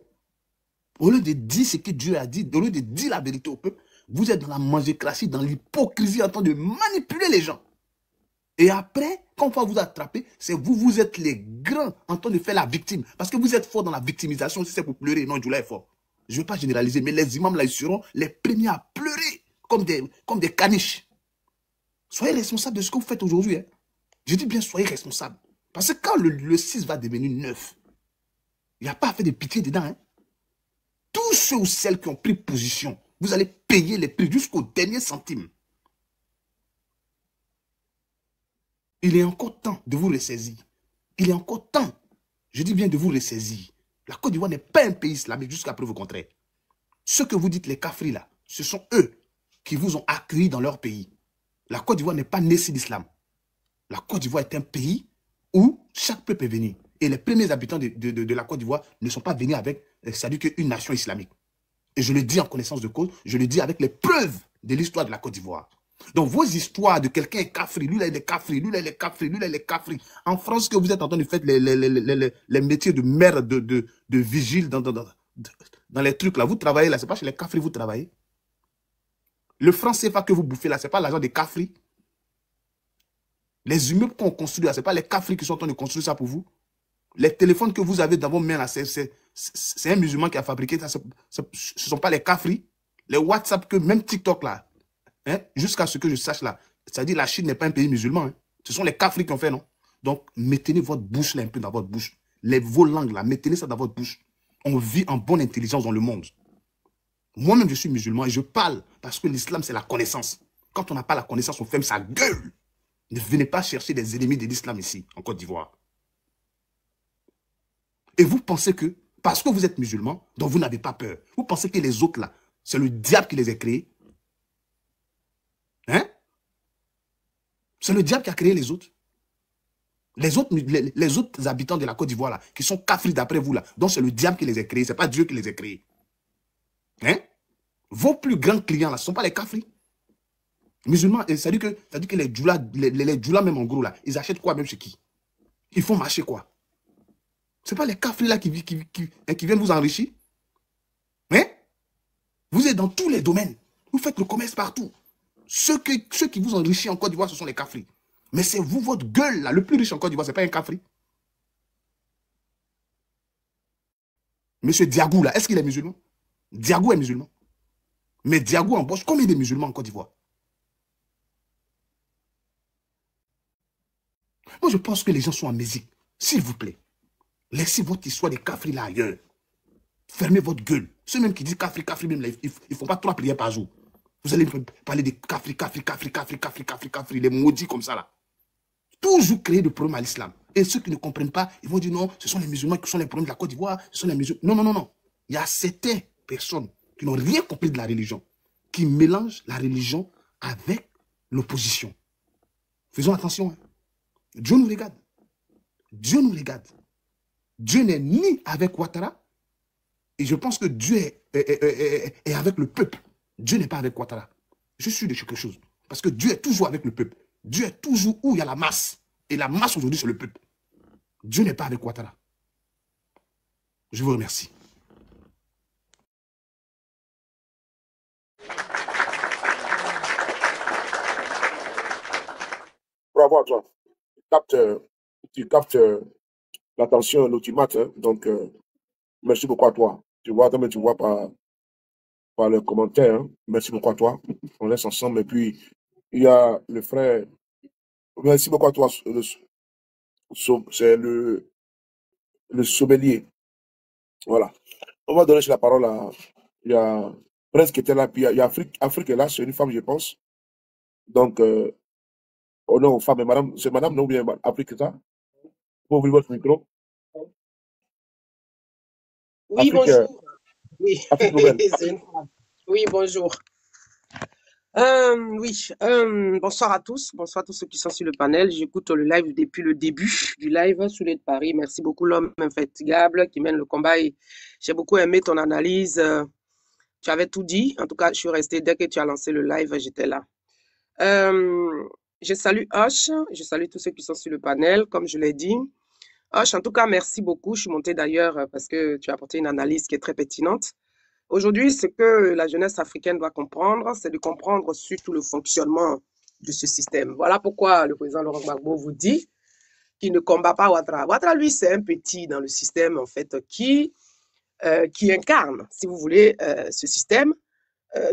S9: Au lieu de dire ce que Dieu a dit, au lieu de dire la vérité au peuple, vous êtes dans la mangécratie, dans l'hypocrisie, en train de manipuler les gens. Et après, quand on va vous attraper, c'est vous, vous êtes les grands en train de faire la victime. Parce que vous êtes fort dans la victimisation, si c'est pour pleurer. Non, Djoula est fort. Je ne veux pas généraliser, mais les imams là, ils seront les premiers à pleurer comme des caniches. Soyez responsables de ce que vous faites aujourd'hui. Hein. Je dis bien, soyez responsables. Parce que quand le 6 va devenir 9, il n'y a pas à faire de pitié dedans. Hein. Tous ceux ou celles qui ont pris position, vous allez payer les prix jusqu'au dernier centime. Il est encore temps de vous ressaisir. Il est encore temps, je dis bien de vous ressaisir. La Côte d'Ivoire n'est pas un pays islamique jusqu'à preuve au contraire. Ceux que vous dites les Kafri là, ce sont eux qui vous ont accueillis dans leur pays. La Côte d'Ivoire n'est pas née sur l'islam. La Côte d'Ivoire est un pays où chaque peuple est venu. Et les premiers habitants de la Côte d'Ivoire ne sont pas venus avec, c'est-à-dire qu'une nation islamique. Et je le dis en connaissance de cause, je le dis avec les preuves de l'histoire de la Côte d'Ivoire. Donc vos histoires de quelqu'un est Kafri, lui là il est Kafri, lui là il est Kafri, lui là il est Kafri. En France, que vous êtes en train de faire les métiers de maire, de vigile dans les trucs là, vous travaillez là, c'est pas chez les Kafri vous travaillez. Le franc CFA que vous bouffez là, c'est pas l'argent des Kafri. Les immeubles qu'on construit là, c'est pas les Kafri qui sont en train de construire ça pour vous. Les téléphones que vous avez dans vos mains là, c'est un musulman qui a fabriqué ça. Ce ne sont pas les Kafri. Les WhatsApp que même TikTok là, hein, jusqu'à ce que je sache là, c'est-à-dire la Chine n'est pas un pays musulman. Hein. Ce sont les Kafri qui ont fait, non? Donc, mettez votre bouche là un peu dans votre bouche. Vos langues là, mettez ça dans votre bouche. On vit en bonne intelligence dans le monde. Moi-même, je suis musulman et je parle parce que l'islam, c'est la connaissance. Quand on n'a pas la connaissance, on ferme sa gueule. Ne venez pas chercher des ennemis de l'islam ici, en Côte d'Ivoire. Et vous pensez que, parce que vous êtes musulman, donc vous n'avez pas peur. Vous pensez que les autres là, c'est le diable qui les a créés. Hein? C'est le diable qui a créé les autres. Les autres habitants de la Côte d'Ivoire là, qui sont Kafri d'après vous là, donc c'est le diable qui les a créés, c'est pas Dieu qui les a créés. Hein? Vos plus grands clients là, ce ne sont pas les Kafri. Musulmans, c'est-à-dire que les djoulas même en gros là, ils achètent quoi même chez qui? Ils font marcher quoi? Ce n'est pas les Kafri là qui viennent vous enrichir. Hein? Vous êtes dans tous les domaines. Vous faites le commerce partout. Ceux qui vous enrichissent en Côte d'Ivoire, ce sont les Kafri. Mais c'est vous, votre gueule là, le plus riche en Côte d'Ivoire, ce n'est pas un Kafri. Monsieur Diagou là, est-ce qu'il est musulman? Diagou est musulman. Mais Diagou embauche combien de musulmans en Côte d'Ivoire? Moi, je pense que les gens sont amnésiques. S'il vous plaît, laissez votre histoire des Kafri là ailleurs. Fermez votre gueule. Ceux même qui disent Kafri, même là, ils ne font pas 3 prières par jour. Vous allez parler des Kafri, les maudits comme ça là. Toujours créer des problèmes à l'islam. Et ceux qui ne comprennent pas, ils vont dire non, ce sont les musulmans qui sont les problèmes de la Côte d'Ivoire, ce sont les musulmans. Non. Il y a certaines personnes qui n'ont rien compris de la religion, qui mélangent la religion avec l'opposition. Faisons attention. Hein. Dieu nous regarde. Dieu nous regarde. Dieu n'est ni avec Ouattara, et je pense que Dieu est avec le peuple. Dieu n'est pas avec Ouattara. Je suis de quelque chose. Parce que Dieu est toujours avec le peuple. Dieu est toujours où il y a la masse. Et la masse aujourd'hui, c'est le peuple. Dieu n'est pas avec Ouattara. Je vous remercie.
S2: Bravo à toi. Tu captes l'attention, l'ultimate. Hein. Donc, merci beaucoup à toi. Tu vois, comme tu vois par le commentaire. Hein. Merci beaucoup à toi. On reste ensemble. Et puis, il y a le frère. Merci beaucoup à toi. C'est le sommelier. Voilà. On va donner la parole à. Il y a Prince qui était là. Puis il y a Afrique. Afrique est là. C'est une femme, je pense. Donc, honneur aux femmes. Et madame, c'est madame, non bien Afrique, ça? Vous ouvrez votre micro.
S11: Oui,
S2: Afrique,
S11: bonjour. Oui,
S2: Afrique nouvelle.
S11: c'est une femme. Oui, bonjour. Bonsoir à tous. Bonsoir à tous ceux qui sont sur le panel. J'écoute le live depuis le début du live sous les de Paris. Merci beaucoup, l'homme infatigable qui mène le combat. Et j'ai beaucoup aimé ton analyse. Tu avais tout dit. En tout cas, je suis restée dès que tu as lancé le live, j'étais là. Je salue Hoche. Je salue tous ceux qui sont sur le panel, comme je l'ai dit. Hoche, en tout cas, merci beaucoup. Je suis montée d'ailleurs parce que tu as apporté une analyse qui est très pertinente. Aujourd'hui, ce que la jeunesse africaine doit comprendre, c'est de comprendre surtout le fonctionnement de ce système. Voilà pourquoi le président Laurent Gbagbo vous dit qu'il ne combat pas Ouattara. Ouattara, lui, c'est un petit dans le système, en fait, qui incarne, si vous voulez, ce système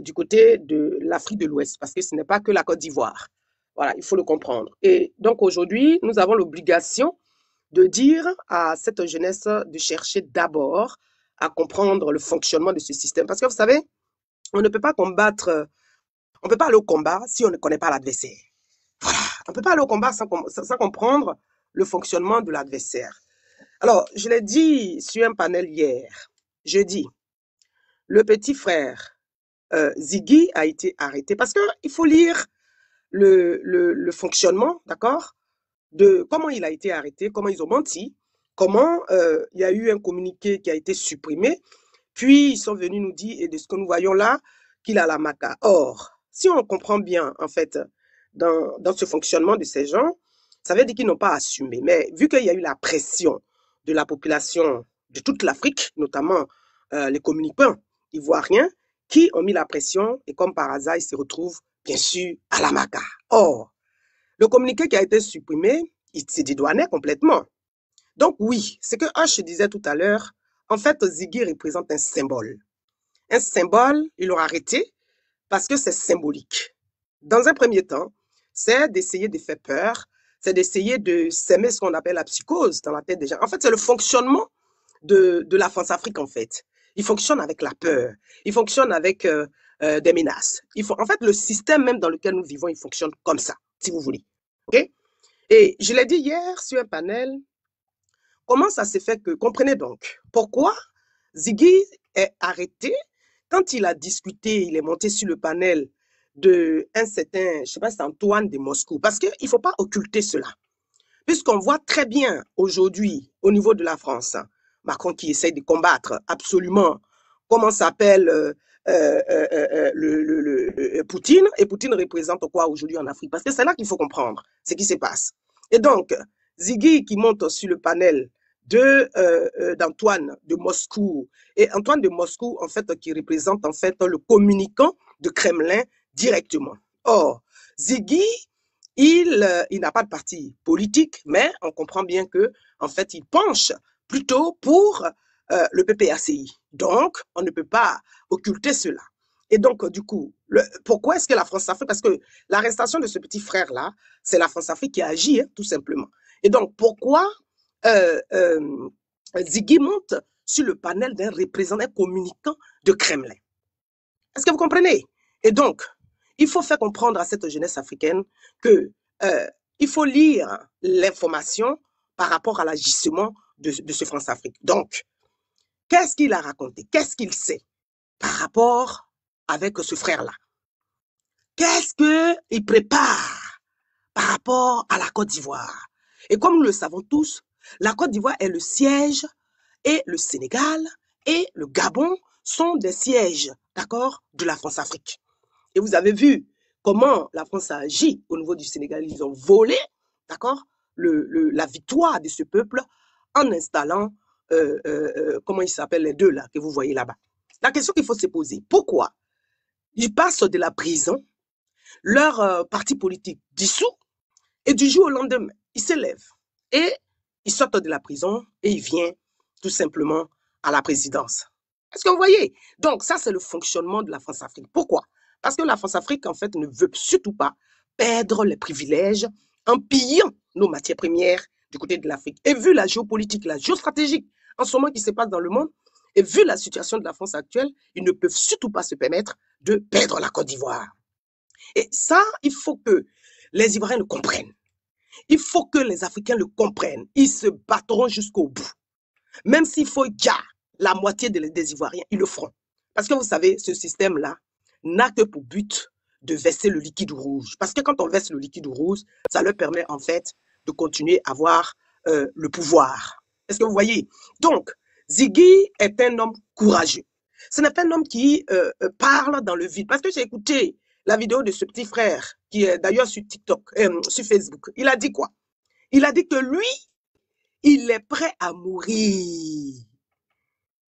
S11: du côté de l'Afrique de l'Ouest, parce que ce n'est pas que la Côte d'Ivoire. Voilà, il faut le comprendre. Et donc, aujourd'hui, nous avons l'obligation de dire à cette jeunesse de chercher d'abord à comprendre le fonctionnement de ce système. Parce que vous savez, on ne peut pas combattre, on ne peut pas aller au combat si on ne connaît pas l'adversaire. Voilà, on ne peut pas aller au combat sans comprendre le fonctionnement de l'adversaire. Alors, je l'ai dit sur un panel hier, jeudi, le petit frère Ziggy a été arrêté parce qu'il faut lire le fonctionnement, d'accord, de comment il a été arrêté, comment ils ont menti, comment il y a eu un communiqué qui a été supprimé, puis ils sont venus nous dire, et de ce que nous voyons là, qu'il a la maca. Or, si on comprend bien, en fait, dans ce fonctionnement de ces gens, ça veut dire qu'ils n'ont pas assumé. Mais vu qu'il y a eu la pression de la population de toute l'Afrique, notamment les communicants ivoiriens, qui ont mis la pression, et comme par hasard, ils se retrouvent, bien sûr, à la maca. Or, le communiqué qui a été supprimé, il s'est dédouané complètement. Donc oui, ce que Hoche disait tout à l'heure, en fait, Ziggy représente un symbole. Un symbole, ils l'ont arrêté parce que c'est symbolique. Dans un premier temps, c'est d'essayer de faire peur, c'est d'essayer de s'aimer ce qu'on appelle la psychose dans la tête des gens. En fait, c'est le fonctionnement de la France-Afrique, en fait. Il fonctionne avec la peur, il fonctionne avec des menaces. En fait, le système même dans lequel nous vivons, il fonctionne comme ça, si vous voulez. Okay? Et je l'ai dit hier sur un panel, comment ça s'est fait que, comprenez donc, pourquoi Ziggy est arrêté quand il a discuté, il est monté sur le panel d'un certain, je ne sais pas si c'est Antoine de Moscou, parce qu'il ne faut pas occulter cela. Puisqu'on voit très bien aujourd'hui, au niveau de la France, Macron qui essaye de combattre absolument, comment s'appelle Poutine, et Poutine représente quoi aujourd'hui en Afrique? Parce que c'est là qu'il faut comprendre ce qui se passe. Et donc, Ziggy qui monte sur le panel d'Antoine de Moscou, et Antoine de Moscou, en fait, qui représente en fait le communicant de Kremlin directement. Or, Ziggy, il n'a pas de parti politique, mais on comprend bien que, en fait, il penche plutôt pour le PPACI. Donc, on ne peut pas occulter cela. Et donc, du coup, pourquoi est-ce que la France-Afrique, parce que l'arrestation de ce petit frère-là, c'est la France-Afrique qui agit, hein, tout simplement. Et donc, pourquoi Ziggy monte sur le panel d'un représentant communicant de Kremlin? Est-ce que vous comprenez? Et donc, il faut faire comprendre à cette jeunesse africaine que il faut lire l'information par rapport à l'agissement de ce France-Afrique. Donc, qu'est-ce qu'il a raconté? Qu'est-ce qu'il sait par rapport avec ce frère-là? qu'est-ce qu'il prépare par rapport à la Côte d'Ivoire? Et comme nous le savons tous, la Côte d'Ivoire est le siège et le Sénégal et le Gabon sont des sièges, d'accord, de la France-Afrique. Et vous avez vu comment la France a agi au niveau du Sénégal. Ils ont volé, d'accord, la victoire de ce peuple en installant, comment ils s'appellent les deux là que vous voyez là-bas. La question qu'il faut se poser, pourquoi ils passent de la prison, leur parti politique dissous, et du jour au lendemain, ils s'élèvent et ils sortent de la prison et ils viennent tout simplement à la présidence. Est-ce que vous voyez? Donc ça, c'est le fonctionnement de la France-Afrique. Pourquoi? Parce que la France-Afrique, en fait, ne veut surtout pas perdre les privilèges en pillant nos matières premières du côté de l'Afrique. Et vu la géopolitique, la géostratégique, en ce moment qui se passe dans le monde, et vu la situation de la France actuelle, ils ne peuvent surtout pas se permettre de perdre la Côte d'Ivoire. Et ça, il faut que les Ivoiriens le comprennent. Il faut que les Africains le comprennent. Ils se battront jusqu'au bout. Même s'il faut la moitié des Ivoiriens, ils le feront. Parce que vous savez, ce système-là n'a que pour but de verser le liquide rouge. Parce que quand on verse le liquide rouge, ça leur permet en fait de continuer à avoir le pouvoir. Est-ce que vous voyez? Donc, Ziggy est un homme courageux. Ce n'est pas un homme qui parle dans le vide. Parce que j'ai écouté la vidéo de ce petit frère, qui est d'ailleurs sur TikTok, sur Facebook. Il a dit quoi? Il a dit que lui, il est prêt à mourir.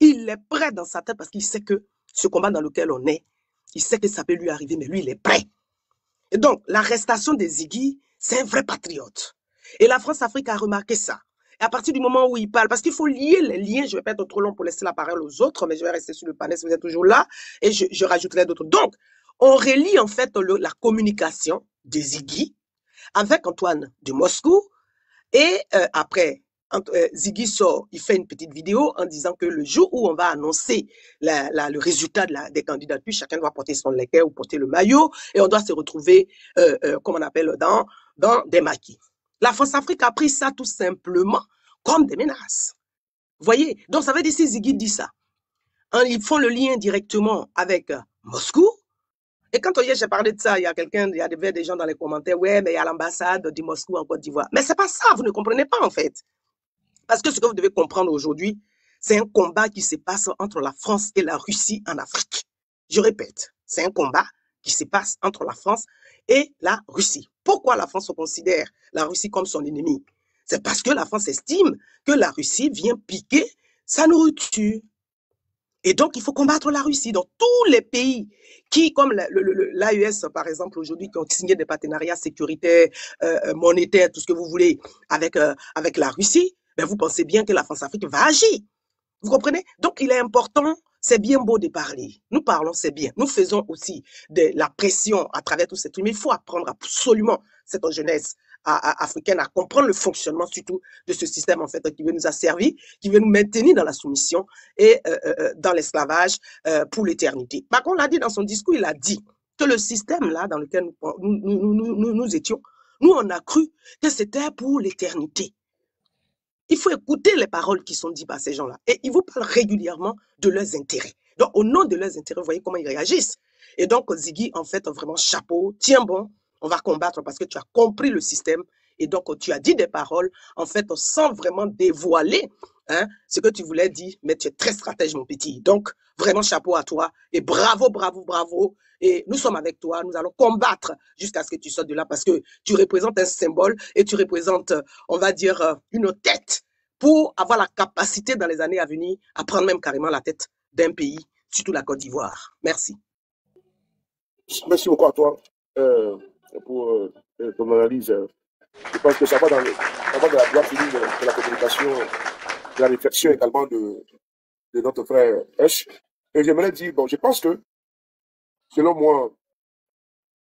S11: Il est prêt dans sa tête parce qu'il sait que ce combat dans lequel on est, il sait que ça peut lui arriver, mais lui, il est prêt. Et donc, l'arrestation de Ziggy, c'est un vrai patriote. Et la France-Afrique a remarqué ça. Et à partir du moment où il parle, parce qu'il faut lier les liens, je ne vais pas être trop long pour laisser la parole aux autres, mais je vais rester sur le panel si vous êtes toujours là, et je rajouterai d'autres. Donc, on relie en fait la communication de Ziggy avec Antoine de Moscou, et après, Ziggy sort, il fait une petite vidéo en disant que le jour où on va annoncer le résultat des candidatures, chacun doit porter son leket ou porter le maillot, et on doit se retrouver, comme on appelle, dans des maquis. La France-Afrique a pris ça tout simplement comme des menaces. Vous voyez? Donc ça veut dire si Ziggy dit ça, ils font le lien directement avec Moscou. Et quand j'ai parlé de ça, il y avait des gens dans les commentaires, ouais, mais il y a l'ambassade de Moscou en Côte d'Ivoire. Mais c'est pas ça, vous ne comprenez pas en fait. Parce que ce que vous devez comprendre aujourd'hui, c'est un combat qui se passe entre la France et la Russie en Afrique. Je répète, c'est un combat qui se passe entre la France et la Russie. Pourquoi la France considère la Russie comme son ennemi? C'est parce que la France estime que la Russie vient piquer sa nourriture. Et donc, il faut combattre la Russie. Donc, tous les pays qui, comme l'AES, par exemple, aujourd'hui, qui ont signé des partenariats sécuritaires, monétaires, tout ce que vous voulez, avec la Russie, ben vous pensez bien que la France-Afrique va agir. Vous comprenez? Donc, il est important, c'est bien beau de parler. Nous parlons, c'est bien. Nous faisons aussi de la pression à travers tout ce truc. Mais il faut apprendre absolument cette jeunesse africaine à comprendre le fonctionnement surtout de ce système en fait qui veut nous asservir, qui veut nous maintenir dans la soumission et dans l'esclavage pour l'éternité. Macron l'a dit dans son discours, il a dit que le système là dans lequel nous étions, nous on a cru que c'était pour l'éternité. Il faut écouter les paroles qui sont dites par ces gens-là. Et ils vous parlent régulièrement de leurs intérêts. Donc, au nom de leurs intérêts, vous voyez comment ils réagissent. Et donc, Ziggy, en fait, vraiment, chapeau, tiens bon, on va combattre parce que tu as compris le système. Et donc, tu as dit des paroles, en fait, sans vraiment dévoiler ce que tu voulais dire, mais tu es très stratège, mon petit. Donc, vraiment, chapeau à toi. Et bravo, bravo, bravo. Et nous sommes avec toi. Nous allons combattre jusqu'à ce que tu sortes de là parce que tu représentes un symbole et tu représentes, on va dire, une tête pour avoir la capacité dans les années à venir à prendre même carrément la tête d'un pays, surtout la Côte d'Ivoire. Merci.
S2: Merci beaucoup à toi pour ton analyse. Je pense que ça va dans la droite ligne de la communication, de la réflexion également de notre frère H. Et j'aimerais dire, bon, je pense que, selon moi,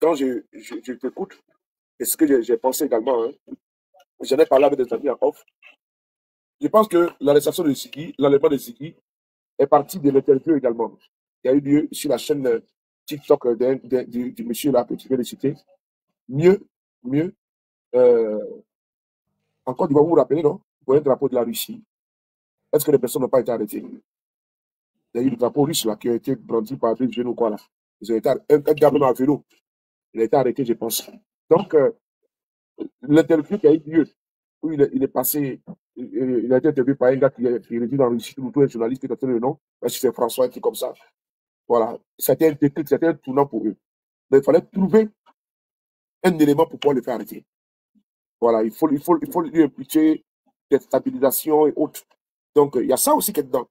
S2: quand je t'écoute, et ce que j'ai pensé également, j'en ai parlé avec des amis en off, je pense que l'arrestation de Ziggy, l'enlèvement de Ziggy, est parti de l'interview également. Il y a eu lieu sur la chaîne TikTok du monsieur là que tu viens de citer. Mieux, en Côte d'Ivoire, vous vous rappelez, non? Pour un drapeau de la Russie. Est-ce que les personnes n'ont pas été arrêtées? Il y a eu le drapeau russe là qui a été brandi par des jeunes ou quoi là. Ils ont été un gars même à vélo. Il a été arrêté, je pense. Donc, l'interview qui a eu lieu, où il est passé, il a été interviewé par un gars qui réside dans Russie, un journaliste qui a donné le nom, parce que c'est François, un truc comme ça. Voilà. C'était un déclic, c'était un tournant pour eux. Mais il fallait trouver un élément pour pouvoir le faire arrêter. Voilà, il faut lui impliquer des stabilisations et autres. Donc, il y a ça aussi qui est dedans.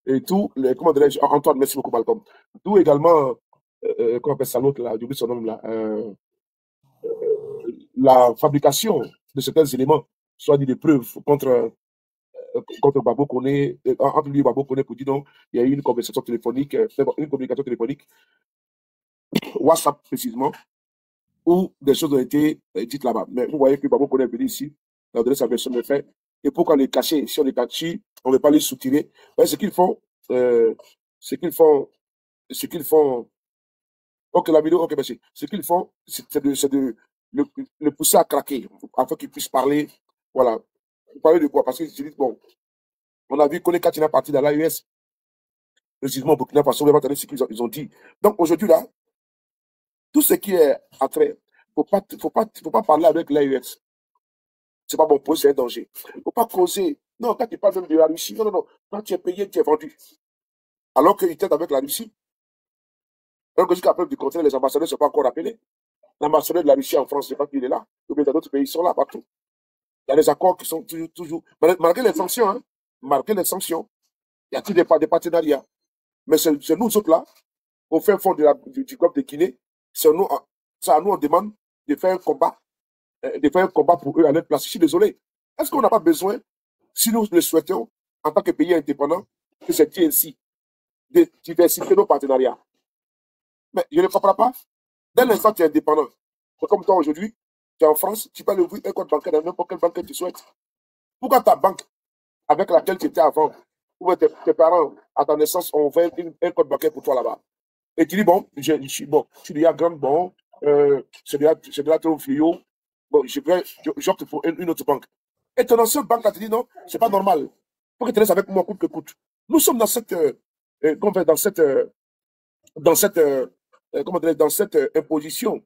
S2: Et tout, comment dirais-je, Antoine, merci beaucoup, Malcolm. D'où également, comment on appelle ça l'autre, là, j'ai oublié son nom, là, la fabrication de certains éléments, soit dit des preuves contre Babo Koné, entre lui et Babo Koné, pour dire non, il y a eu une conversation téléphonique, une communication téléphonique, WhatsApp précisément, où des choses ont été dites là-bas. Mais vous voyez que Babo Koné est venu ici, il a donné sa version de fait. Et pourquoi les cacher? Si on les cache, on ne veut pas les soutirer. Vous voyez ce qu'ils font, ok, la vidéo, ok, merci. Ce qu'ils font, c'est de le pousser à craquer, afin qu'il puisse parler. Voilà. Vous parlez de quoi? Parce que je dis, bon, on a vu qu'on est quand il est parti dans l'AES, précisément au Burkina Faso, on va entendre ce qu'ils ont dit. Donc aujourd'hui, là, tout ce qui est attrait, faut pas parler avec l'AES. C'est pas bon pour eux, c'est un danger. Faut pas causer. Non, quand tu parles même de la Russie, non. Quand tu es payé, tu es vendu. Alors qu'ils t'aident avec la Russie. Alors que jusqu'à preuve du contraire, les ambassadeurs ne sont pas encore appelés. L'ambassadeur de la Russie en France, je ne sais pas qu'il est là. Ou bien dans d'autres pays, ils sont là partout. Il y a des accords qui sont toujours. Malgré les sanctions, hein, malgré les sanctions, il y a toujours des partenariats. Mais c'est nous autres là, au fin fond du golfe de Guinée, c'est à nous on demande de faire un combat. De faire un combat pour eux à leur place. Je suis désolé. Est-ce qu'on n'a pas besoin, si nous le souhaitons, en tant que pays indépendant, que c'est dit ainsi, de diversifier nos partenariats? Mais je ne comprends pas. Dès l'instant que tu es indépendant, c'est comme toi aujourd'hui, tu es en France, tu peux aller ouvrir un compte bancaire dans n'importe quelle banque que tu souhaites. Pourquoi ta banque avec laquelle tu étais avant, ou tes parents, à ta naissance, ont ouvert un compte bancaire pour toi là-bas? Et tu dis, bon, je suis déjà grand, bon, c'est déjà trop fluo, bon, j'opte pour une autre banque. Et ton ancienne banque, te dit, non, c'est pas normal. Il faut que tu restes avec moi coûte que coûte. Nous sommes dans cette imposition.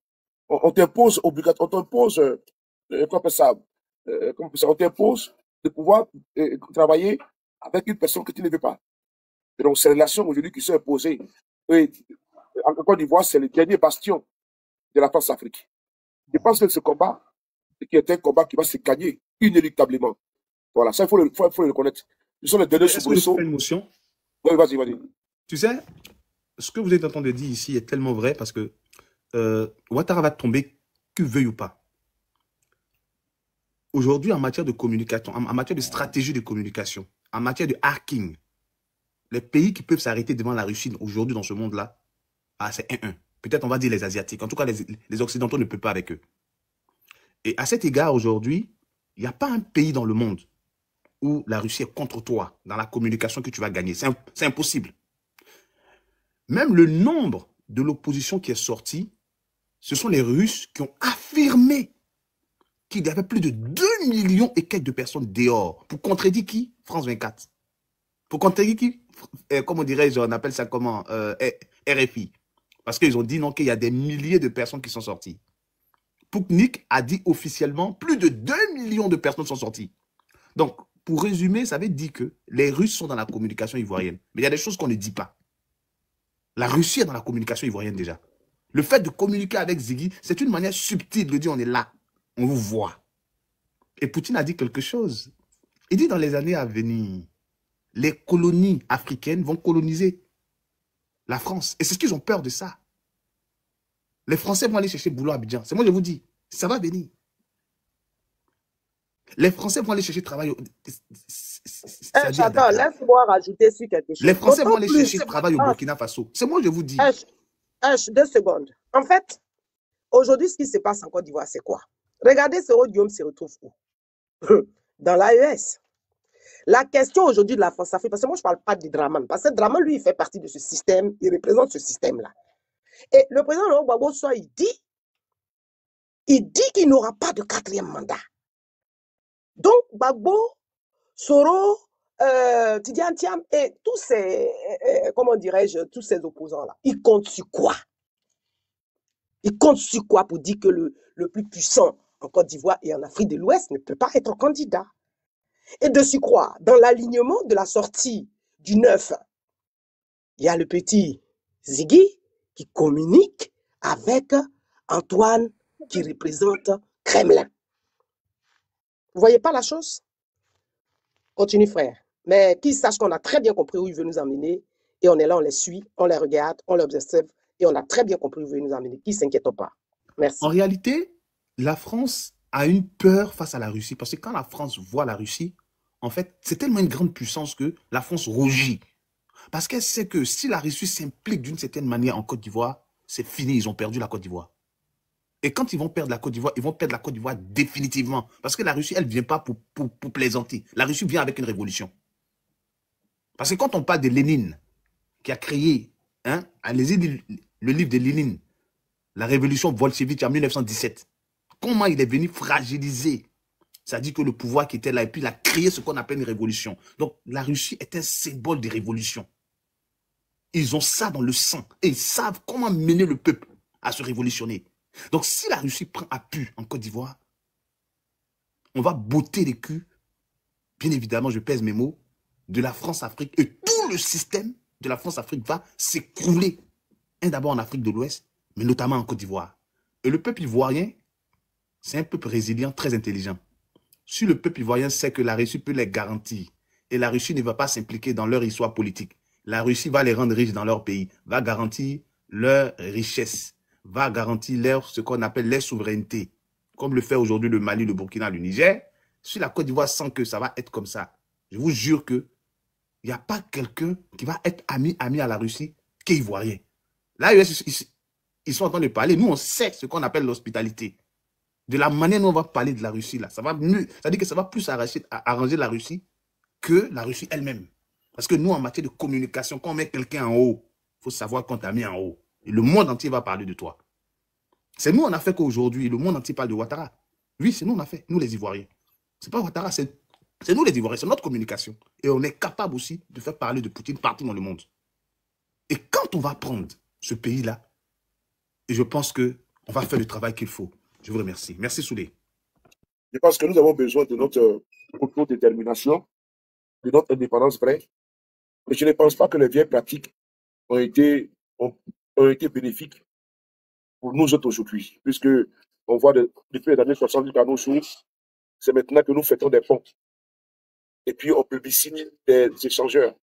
S2: On t'impose obligatoire, on t'impose, on t'impose de pouvoir travailler avec une personne que tu ne veux pas. Et donc, ces relations aujourd'hui qui sont imposées, et, en Côte d'Ivoire, c'est le dernier bastion de la France-Afrique. Je pense que ce combat, qui est un combat qui va se gagner inéluctablement. Voilà, ça, il faut le reconnaître. Ils sont les derniers soubresauts.
S9: Une motion.
S2: Oui, vas-y.
S9: Tu sais, ce que vous êtes en train de dire ici est tellement vrai parce que Ouattara va tomber, que veuille ou pas. Aujourd'hui, en matière de communication, en matière de stratégie de communication, en matière de hacking, les pays qui peuvent s'arrêter devant la Russie aujourd'hui dans ce monde-là, c'est 1-1. Peut-être on va dire les Asiatiques. En tout cas, les Occidentaux ne peuvent pas avec eux. Et à cet égard, aujourd'hui, il n'y a pas un pays dans le monde où la Russie est contre toi dans la communication que tu vas gagner. C'est impossible. Même le nombre de l'opposition qui est sorti, ce sont les Russes qui ont affirmé qu'il y avait plus de 2 millions et quelques de personnes dehors. Pour contredire qui? France 24. Pour contredire qui? Comment dirais-je, on appelle ça comment? RFI. Parce qu'ils ont dit non, qu'il y a des milliers de personnes qui sont sorties. Pouknik a dit officiellement plus de 2 millions de personnes sont sorties. Donc, pour résumer, ça veut dire que les Russes sont dans la communication ivoirienne. Mais il y a des choses qu'on ne dit pas. La Russie est dans la communication ivoirienne déjà. Le fait de communiquer avec Ziggy, c'est une manière subtile de dire on est là, on vous voit. Et Poutine a dit quelque chose. Il dit dans les années à venir, les colonies africaines vont coloniser la France. Et c'est ce qu'ils ont peur de ça. Les Français vont aller chercher boulot à Abidjan. C'est moi je vous dis, ça va venir. Les Français vont aller chercher travail.
S11: J'attends, laisse-moi rajouter sur quelque chose.
S9: Les Français vont aller chercher travail au Burkina Faso. C'est moi je vous dis.
S11: 2 secondes. En fait, aujourd'hui, ce qui se passe en Côte d'Ivoire, c'est quoi? Regardez, ce Guillaume se retrouve où? Dans l'AES. La question aujourd'hui de la France-Afrique, parce que moi, je ne parle pas de Draman, parce que Draman, lui, il fait partie de ce système, il représente ce système-là. Et le président Laurent Gbagbo, il dit qu'il n'aura pas de 4e mandat. Donc, Gbagbo, Soro, Tidiane Thiam et tous ces, comment dirais-je, tous ces opposants-là, ils comptent sur quoi? Il compte sur quoi pour dire que le plus puissant en Côte d'Ivoire et en Afrique de l'Ouest ne peut pas être candidat? Et de surcroît, dans l'alignement de la sortie du 9, il y a le petit Ziggy qui communique avec Antoine qui représente Kremlin. Vous voyez pas la chose? Continue, frère. Mais qu'ils sachent qu'on a très bien compris où il veut nous emmener et on est là, on les suit, on les regarde, on les observe et on a très bien compris où il veut nous emmener. Qu'ils ne s'inquiètent pas. Merci.
S9: En réalité, la France a une peur face à la Russie parce que quand la France voit la Russie, en fait, c'est tellement une grande puissance que la France rougit. Parce qu'elle sait que si la Russie s'implique d'une certaine manière en Côte d'Ivoire, c'est fini, ils ont perdu la Côte d'Ivoire. Et quand ils vont perdre la Côte d'Ivoire, ils vont perdre la Côte d'Ivoire définitivement. Parce que la Russie, elle ne vient pas pour plaisanter. La Russie vient avec une révolution. Parce que quand on parle de Lénine, qui a créé, allez-y, le livre de Lénine, la révolution bolchevique en 1917, comment il est venu fragiliser, c'est-à-dire que le pouvoir qui était là, et puis il a créé ce qu'on appelle une révolution. Donc la Russie est un symbole de révolution. Ils ont ça dans le sang et ils savent comment mener le peuple à se révolutionner. Donc si la Russie prend appui en Côte d'Ivoire, on va botter les culs, bien évidemment, je pèse mes mots, de la France-Afrique et tout le système de la France-Afrique va s'écrouler. D'abord en Afrique de l'Ouest, mais notamment en Côte d'Ivoire. Et le peuple ivoirien, c'est un peuple résilient, très intelligent. Si le peuple ivoirien sait que la Russie peut les garantir et la Russie ne va pas s'impliquer dans leur histoire politique, la Russie va les rendre riches dans leur pays, va garantir leur richesse, va garantir ce qu'on appelle leur souveraineté, comme le fait aujourd'hui le Mali, le Burkina, le Niger. Si la Côte d'Ivoire sent que ça va être comme ça, je vous jure qu'il n'y a pas quelqu'un qui va être ami à la Russie qui est ivoirien. Là, ils sont en train de parler. Nous, on sait ce qu'on appelle l'hospitalité. De la manière dont on va parler de la Russie, là, ça va mieux. Ça veut dire que ça va plus arranger la Russie que la Russie elle-même. Parce que nous, en matière de communication, quand on met quelqu'un en haut, il faut savoir quand tu as mis en haut. Et le monde entier va parler de toi. C'est nous, on a fait qu'aujourd'hui, le monde entier parle de Ouattara. Oui, c'est nous, on a fait, nous les Ivoiriens. C'est pas Ouattara, c'est nous les Ivoiriens, c'est notre communication. Et on est capable aussi de faire parler de Poutine partout dans le monde. Et quand on va prendre ce pays-là, et je pense qu'on va faire le travail qu'il faut. Je vous remercie. Merci, Soulé.
S2: Je pense que nous avons besoin de notre autodétermination, de notre indépendance vraie. Mais je ne pense pas que les vieilles pratiques ont été bénéfiques pour nous autres aujourd'hui, puisque on voit depuis les années 70 à nos jours, c'est maintenant que nous faisons des ponts. Et puis on publicite des échangeurs.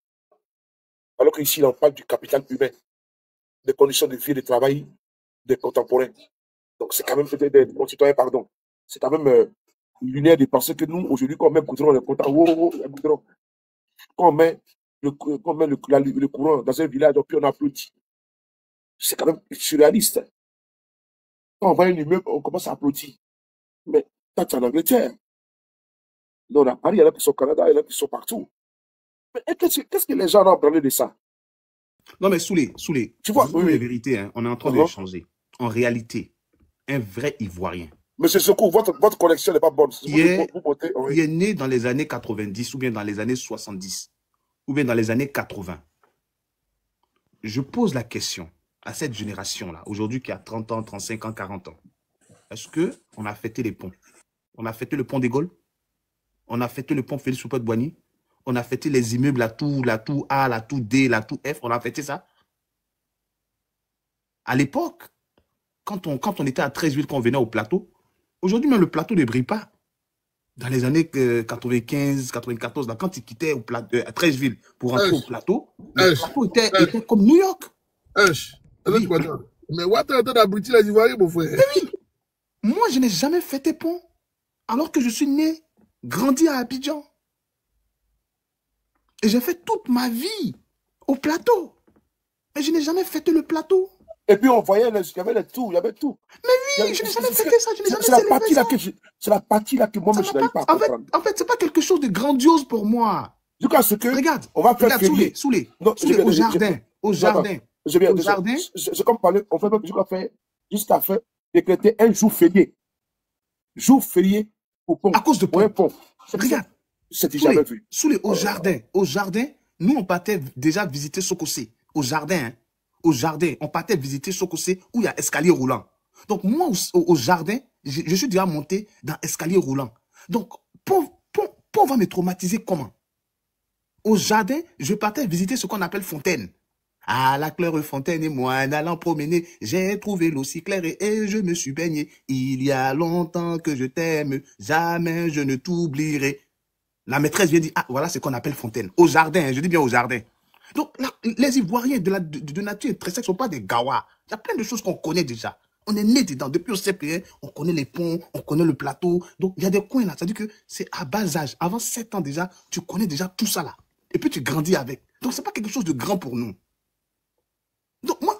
S2: Alors qu'ici, on parle du capital humain, des conditions de vie et de travail des contemporains. Donc c'est quand même peut-être des concitoyens, pardon. C'est quand même lunaire de penser que nous, aujourd'hui, quand on met le goudron, quand on met le courant dans un village, puis on applaudit. C'est quand même surréaliste. Quand on voit un immeuble, on commence à applaudir. Mais quand c'est en Angleterre, là, on a Paris, il y en a qui sont au Canada, il y en a qui sont partout. Mais qu'est-ce que les gens ont parlé de ça?
S9: Non, mais Soulé,
S2: tu vois,
S9: oui, la vérité, hein, on est en train d'échanger. En réalité, un vrai Ivoirien.
S2: Monsieur Sekou, votre connexion n'est pas bonne.
S9: Il est né dans les années 90 ou bien dans les années 70 ou bien dans les années 80. Je pose la question à cette génération-là, aujourd'hui qui a 30 ans, 35 ans, 40 ans. Est-ce qu'on a fêté les ponts? On a fêté le pont des Gaules? On a fêté le pont Félix Houphouët-Boigny? On a fêté les immeubles, la tour A, la tour D, la tour F? On a fêté ça? À l'époque, quand on était à Treichville, quand on venait au plateau, aujourd'hui même le plateau ne brille pas. Dans les années 95, 94, là, quand ils quittaient à Treichville pour rentrer au plateau, le plateau était comme New York.
S12: Oui. Mais Ouattara est abruti les Ivoiriens, mon frère.
S9: Oui. Moi, je n'ai jamais fêté pont, alors que je suis né, grandi à Abidjan. Et j'ai fait toute ma vie au plateau. Mais je n'ai jamais fêté le plateau.
S2: Et puis on voyait, il y avait les tours, il y avait tout.
S9: Mais oui, je n'ai jamais fêté ça, je n'ai jamais célébré ça.
S2: C'est la partie là que moi, je n'arrive pas à comprendre.
S9: En fait, c'est pas quelque chose de grandiose pour moi.
S2: Du coup, c'est que...
S9: Regarde,
S2: on va faire
S9: Soulé, au jardin.
S2: C'est comme parler, on fait jusqu'à faire décréter un jour férié. Jour férié pour pont.
S9: À cause de
S2: pont.
S9: Regarde.
S2: C'était jamais vu.
S9: Soulé, au jardin, nous, on partait déjà visiter Sokosé. Au jardin, on partait visiter Sokosé où il y a escalier roulant. Donc, moi, au jardin, je suis déjà monté dans escalier roulant. Donc, on va me traumatiser comment? Au jardin, je partais visiter ce qu'on appelle fontaine. À la claire fontaine et moi, en allant promener, j'ai trouvé l'eau si claire et je me suis baigné. Il y a longtemps que je t'aime, jamais je ne t'oublierai. La maîtresse vient dire, ah, voilà ce qu'on appelle fontaine. Au jardin, je dis bien au jardin. Donc, là, les Ivoiriens de nature intrinsèque ne sont pas des gawas. Il y a plein de choses qu'on connaît déjà. On est né dedans. Depuis au CP1, on connaît les ponts, on connaît le plateau. Donc, il y a des coins là. C'est-à-dire que c'est à bas âge. Avant 7 ans déjà, tu connais déjà tout ça là. Et puis, tu grandis avec. Donc, ce n'est pas quelque chose de grand pour nous. Donc, moi,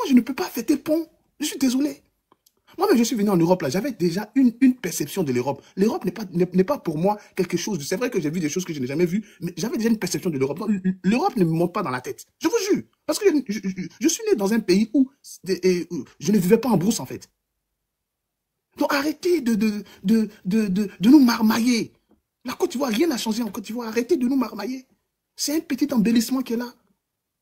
S9: je ne peux pas fêter le pont. Je suis désolé. Moi-même, je suis venu en Europe, là, j'avais déjà une perception de l'Europe. L'Europe n'est pas pour moi quelque chose. C'est vrai que j'ai vu des choses que je n'ai jamais vues, mais j'avais déjà une perception de l'Europe. L'Europe ne me monte pas dans la tête. Je vous jure. Parce que je suis né dans un pays où je ne vivais pas en brousse, en fait. Donc, arrêtez de nous marmailler. La Côte d'Ivoire, rien n'a changé en Côte d'Ivoire. Arrêtez de nous marmailler. C'est un petit embellissement qui est là.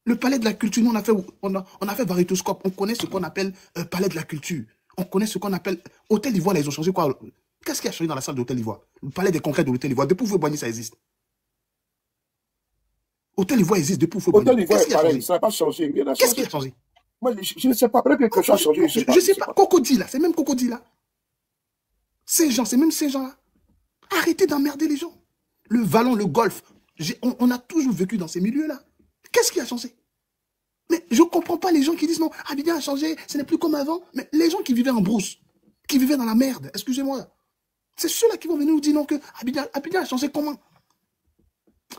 S9: Le palais de la culture, nous, on a fait Varitoscope. On connaît ce qu'on appelle palais de la culture. On connaît ce qu'on appelle... Hôtel d'Ivoire, là, ils ont changé quoi? Qu'est-ce qui a changé dans la salle d'Hôtel d'Ivoire? Le palais des congrès de l'Hôtel d'Ivoire. Depuis Foué-Boigny, ça existe. Hôtel d'Ivoire existe depuis Foué-Boigny.
S2: Hôtel d'Ivoire est pareil, ça n'a pas changé.
S9: Qu'est-ce qui a changé?
S2: Moi, je ne sais pas. Peut-être que quelque chose a changé.
S9: Je ne sais pas. Cocody, là. C'est même Cocody, là. Ces gens, c'est même ces gens-là. Arrêtez d'emmerder les gens. Le Vallon, le golf. On a toujours vécu dans ces milieux-là. Qu'est-ce qui a changé? Mais je ne comprends pas les gens qui disent non, Abidjan a changé, ce n'est plus comme avant. Mais les gens qui vivaient en brousse, qui vivaient dans la merde, excusez-moi, c'est ceux-là qui vont venir nous dire non que Abidjan a changé comment?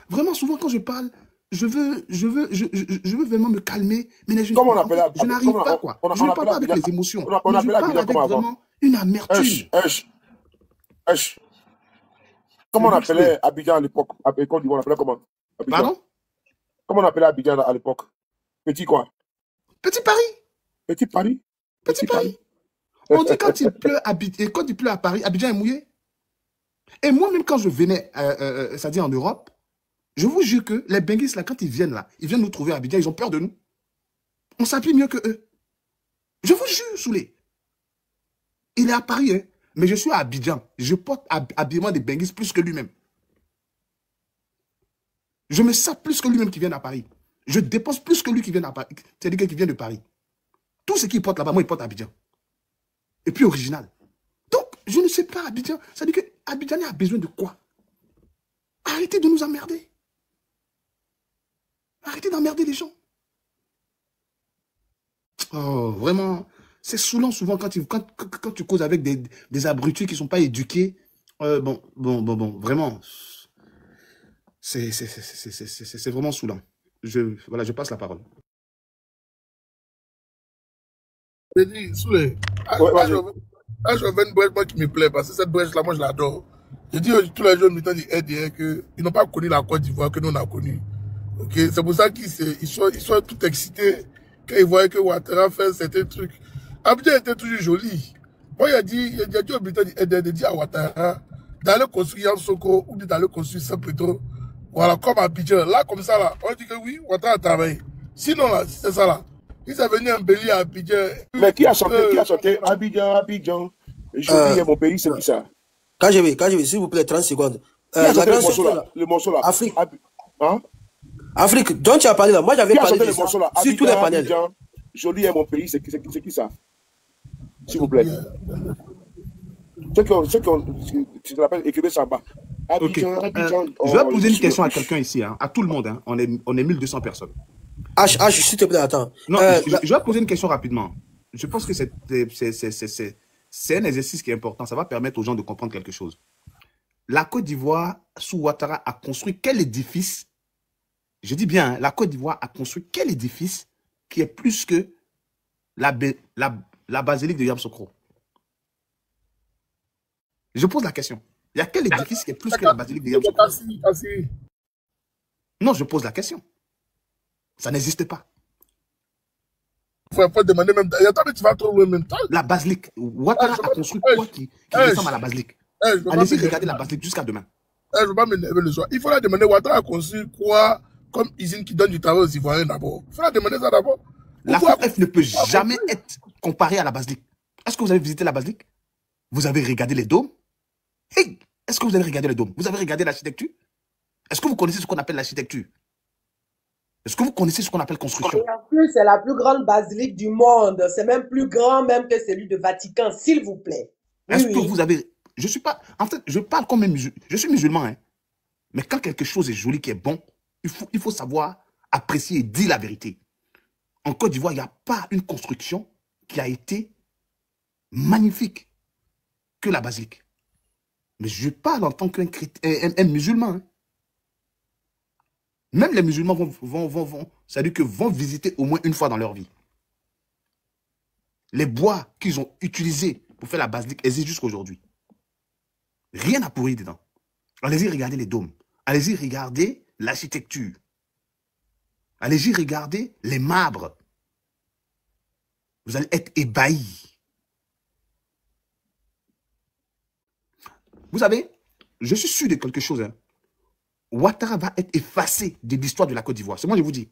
S9: Vraiment, souvent quand je parle, je veux vraiment me calmer, mais je n'arrive pas, quoi. Je ne parle pas avec les émotions. Je parle avec vraiment une amertume.
S2: Comment on appelait Abidjan à l'époque? On appelait comment?
S9: Pardon?
S2: Comment on appelait Abidjan à l'époque? Petit quoi?
S9: Petit Paris.
S2: Petit Paris?
S9: Petit Paris. On dit quand il pleut à Paris, Abidjan est mouillé. Et moi-même, quand je venais, c'est-à-dire en Europe, je vous jure que les benguistes, là, quand ils viennent nous trouver à Abidjan, ils ont peur de nous. On s'habille mieux que eux. Je vous jure, Soulé. Il est à Paris, hein, mais je suis à Abidjan. Je porte habillement des benguistes plus que lui-même. Je me sers plus que lui-même qui vient à Paris. Je dépense plus que lui qui vient à Paris. C'est-à-dire qu'il vient de Paris. Tout ce qu'il porte là-bas, moi, il porte à Abidjan. Et puis original. Donc, je ne sais pas, Abidjan. C'est-à-dire que Abidjan a besoin de quoi? Arrêtez de nous emmerder. Arrêtez d'emmerder les gens. Oh, vraiment, c'est saoulant souvent quand tu causes avec des abrutis qui ne sont pas éduqués. Bon, vraiment. C'est vraiment saoulant. Voilà, je passe la parole.
S12: Je dis, Soulé, je veux une brèche moi qui me plaît, parce que cette brèche-là, moi, je l'adore. Je dis tous les jeunes militants du RDR qu'ils n'ont pas connu la Côte d'Ivoire que nous, on a connu. Okay? C'est pour ça qu'ils sont tout excités quand ils voyaient que Ouattara fait certains trucs. Abidjan était toujours joli. Moi, il a dit aux militants du RDR de dire à Ouattara d'aller construire Yamoussoukro ou d'aller construire Saint-Pedro. Voilà, comme Abidjan. Là, comme ça, là, on dit que oui, Ouattara a travaillé. Sinon, là, c'est ça, là. Ils sont venus embellir à Abidjan.
S2: Mais qui a chanté Abidjan, je mon pays, c'est qui ça?
S4: Quand je vais, s'il vous plaît, 30 secondes.
S2: Le morceau là.
S4: Afrique. Hein? Afrique, dont tu as parlé là. Moi, j'avais parlé de ça sur tous les panels.
S2: Joli est mon pays, c'est qui ça? S'il vous plaît. Ceux qui ont, tu te rappelles, écrivez ça bas. Abidjan.
S9: Je vais poser une question à quelqu'un ici, hein, à tout le monde. Hein. On est 1200 personnes.
S4: H, s'il te plaît, attends.
S9: Non, je vais poser une question rapidement. Je pense que c'est un exercice qui est important. Ça va permettre aux gens de comprendre quelque chose. La Côte d'Ivoire, sous Ouattara, a construit quel édifice? Je dis bien, hein, la Côte d'Ivoire a construit quel édifice qui est plus que la basilique de Yamoussoukro? Je pose la question. Il y a quel édifice qui est plus que la basilique de Yamoussoukro? Non, je pose la question. Ça n'existe pas.
S12: Il faut demander même. Attends, tu vas trop loin même temps.
S9: La basilique. Ouattara a construit quoi qui ressemble à la basilique? Allez-y, regardez la basilique jusqu'à demain.
S12: Je ne veux pas m'énerver le soir. Il faut la demander. Ouattara a construit quoi comme usine qui donne du travail aux Ivoiriens d'abord? Il faut la demander ça d'abord.
S9: La FF ne peut jamais être comparée à la basilique. Est-ce que vous avez visité la basilique? Vous avez regardé les dômes? Hey, est-ce que vous avez regardé les dômes? Vous avez regardé l'architecture? Est-ce que vous connaissez ce qu'on appelle l'architecture? Est-ce que vous connaissez ce qu'on appelle construction?
S11: Et en plus, c'est la plus grande basilique du monde. C'est même plus grand même que celui de Vatican, s'il vous plaît. Oui,
S9: Est-ce que
S11: oui.
S9: vous avez... Je suis pas... En fait, je parle comme un musulman. Je suis musulman, hein. Mais quand quelque chose est joli, qui est bon, il faut savoir apprécier et dire la vérité. En Côte d'Ivoire, il n'y a pas une construction qui a été magnifique que la basilique. Mais je parle en tant qu'un un musulman. Hein. Même les musulmans c'est-à-dire que vont visiter au moins une fois dans leur vie. Les bois qu'ils ont utilisés pour faire la basilique existent jusqu'à aujourd'hui. Rien n'a pourri dedans. Allez-y regarder les dômes. Allez-y regarder l'architecture. Allez-y regarder les marbres. Vous allez être ébahis. Vous savez, je suis sûr de quelque chose. Hein. Ouattara va être effacé de l'histoire de la Côte d'Ivoire. C'est moi, je vous dis.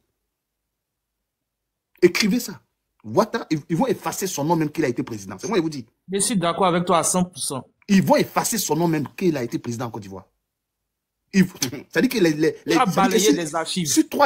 S9: Écrivez ça. Ouattara, ils vont effacer son nom même qu'il a été président. C'est moi, je vous dis.
S1: Je suis d'accord avec toi à 100%.
S9: Ils vont effacer son nom même qu'il a été président en Côte d'Ivoire. C'est-à-dire que
S1: balayer les archives.
S9: Sur 3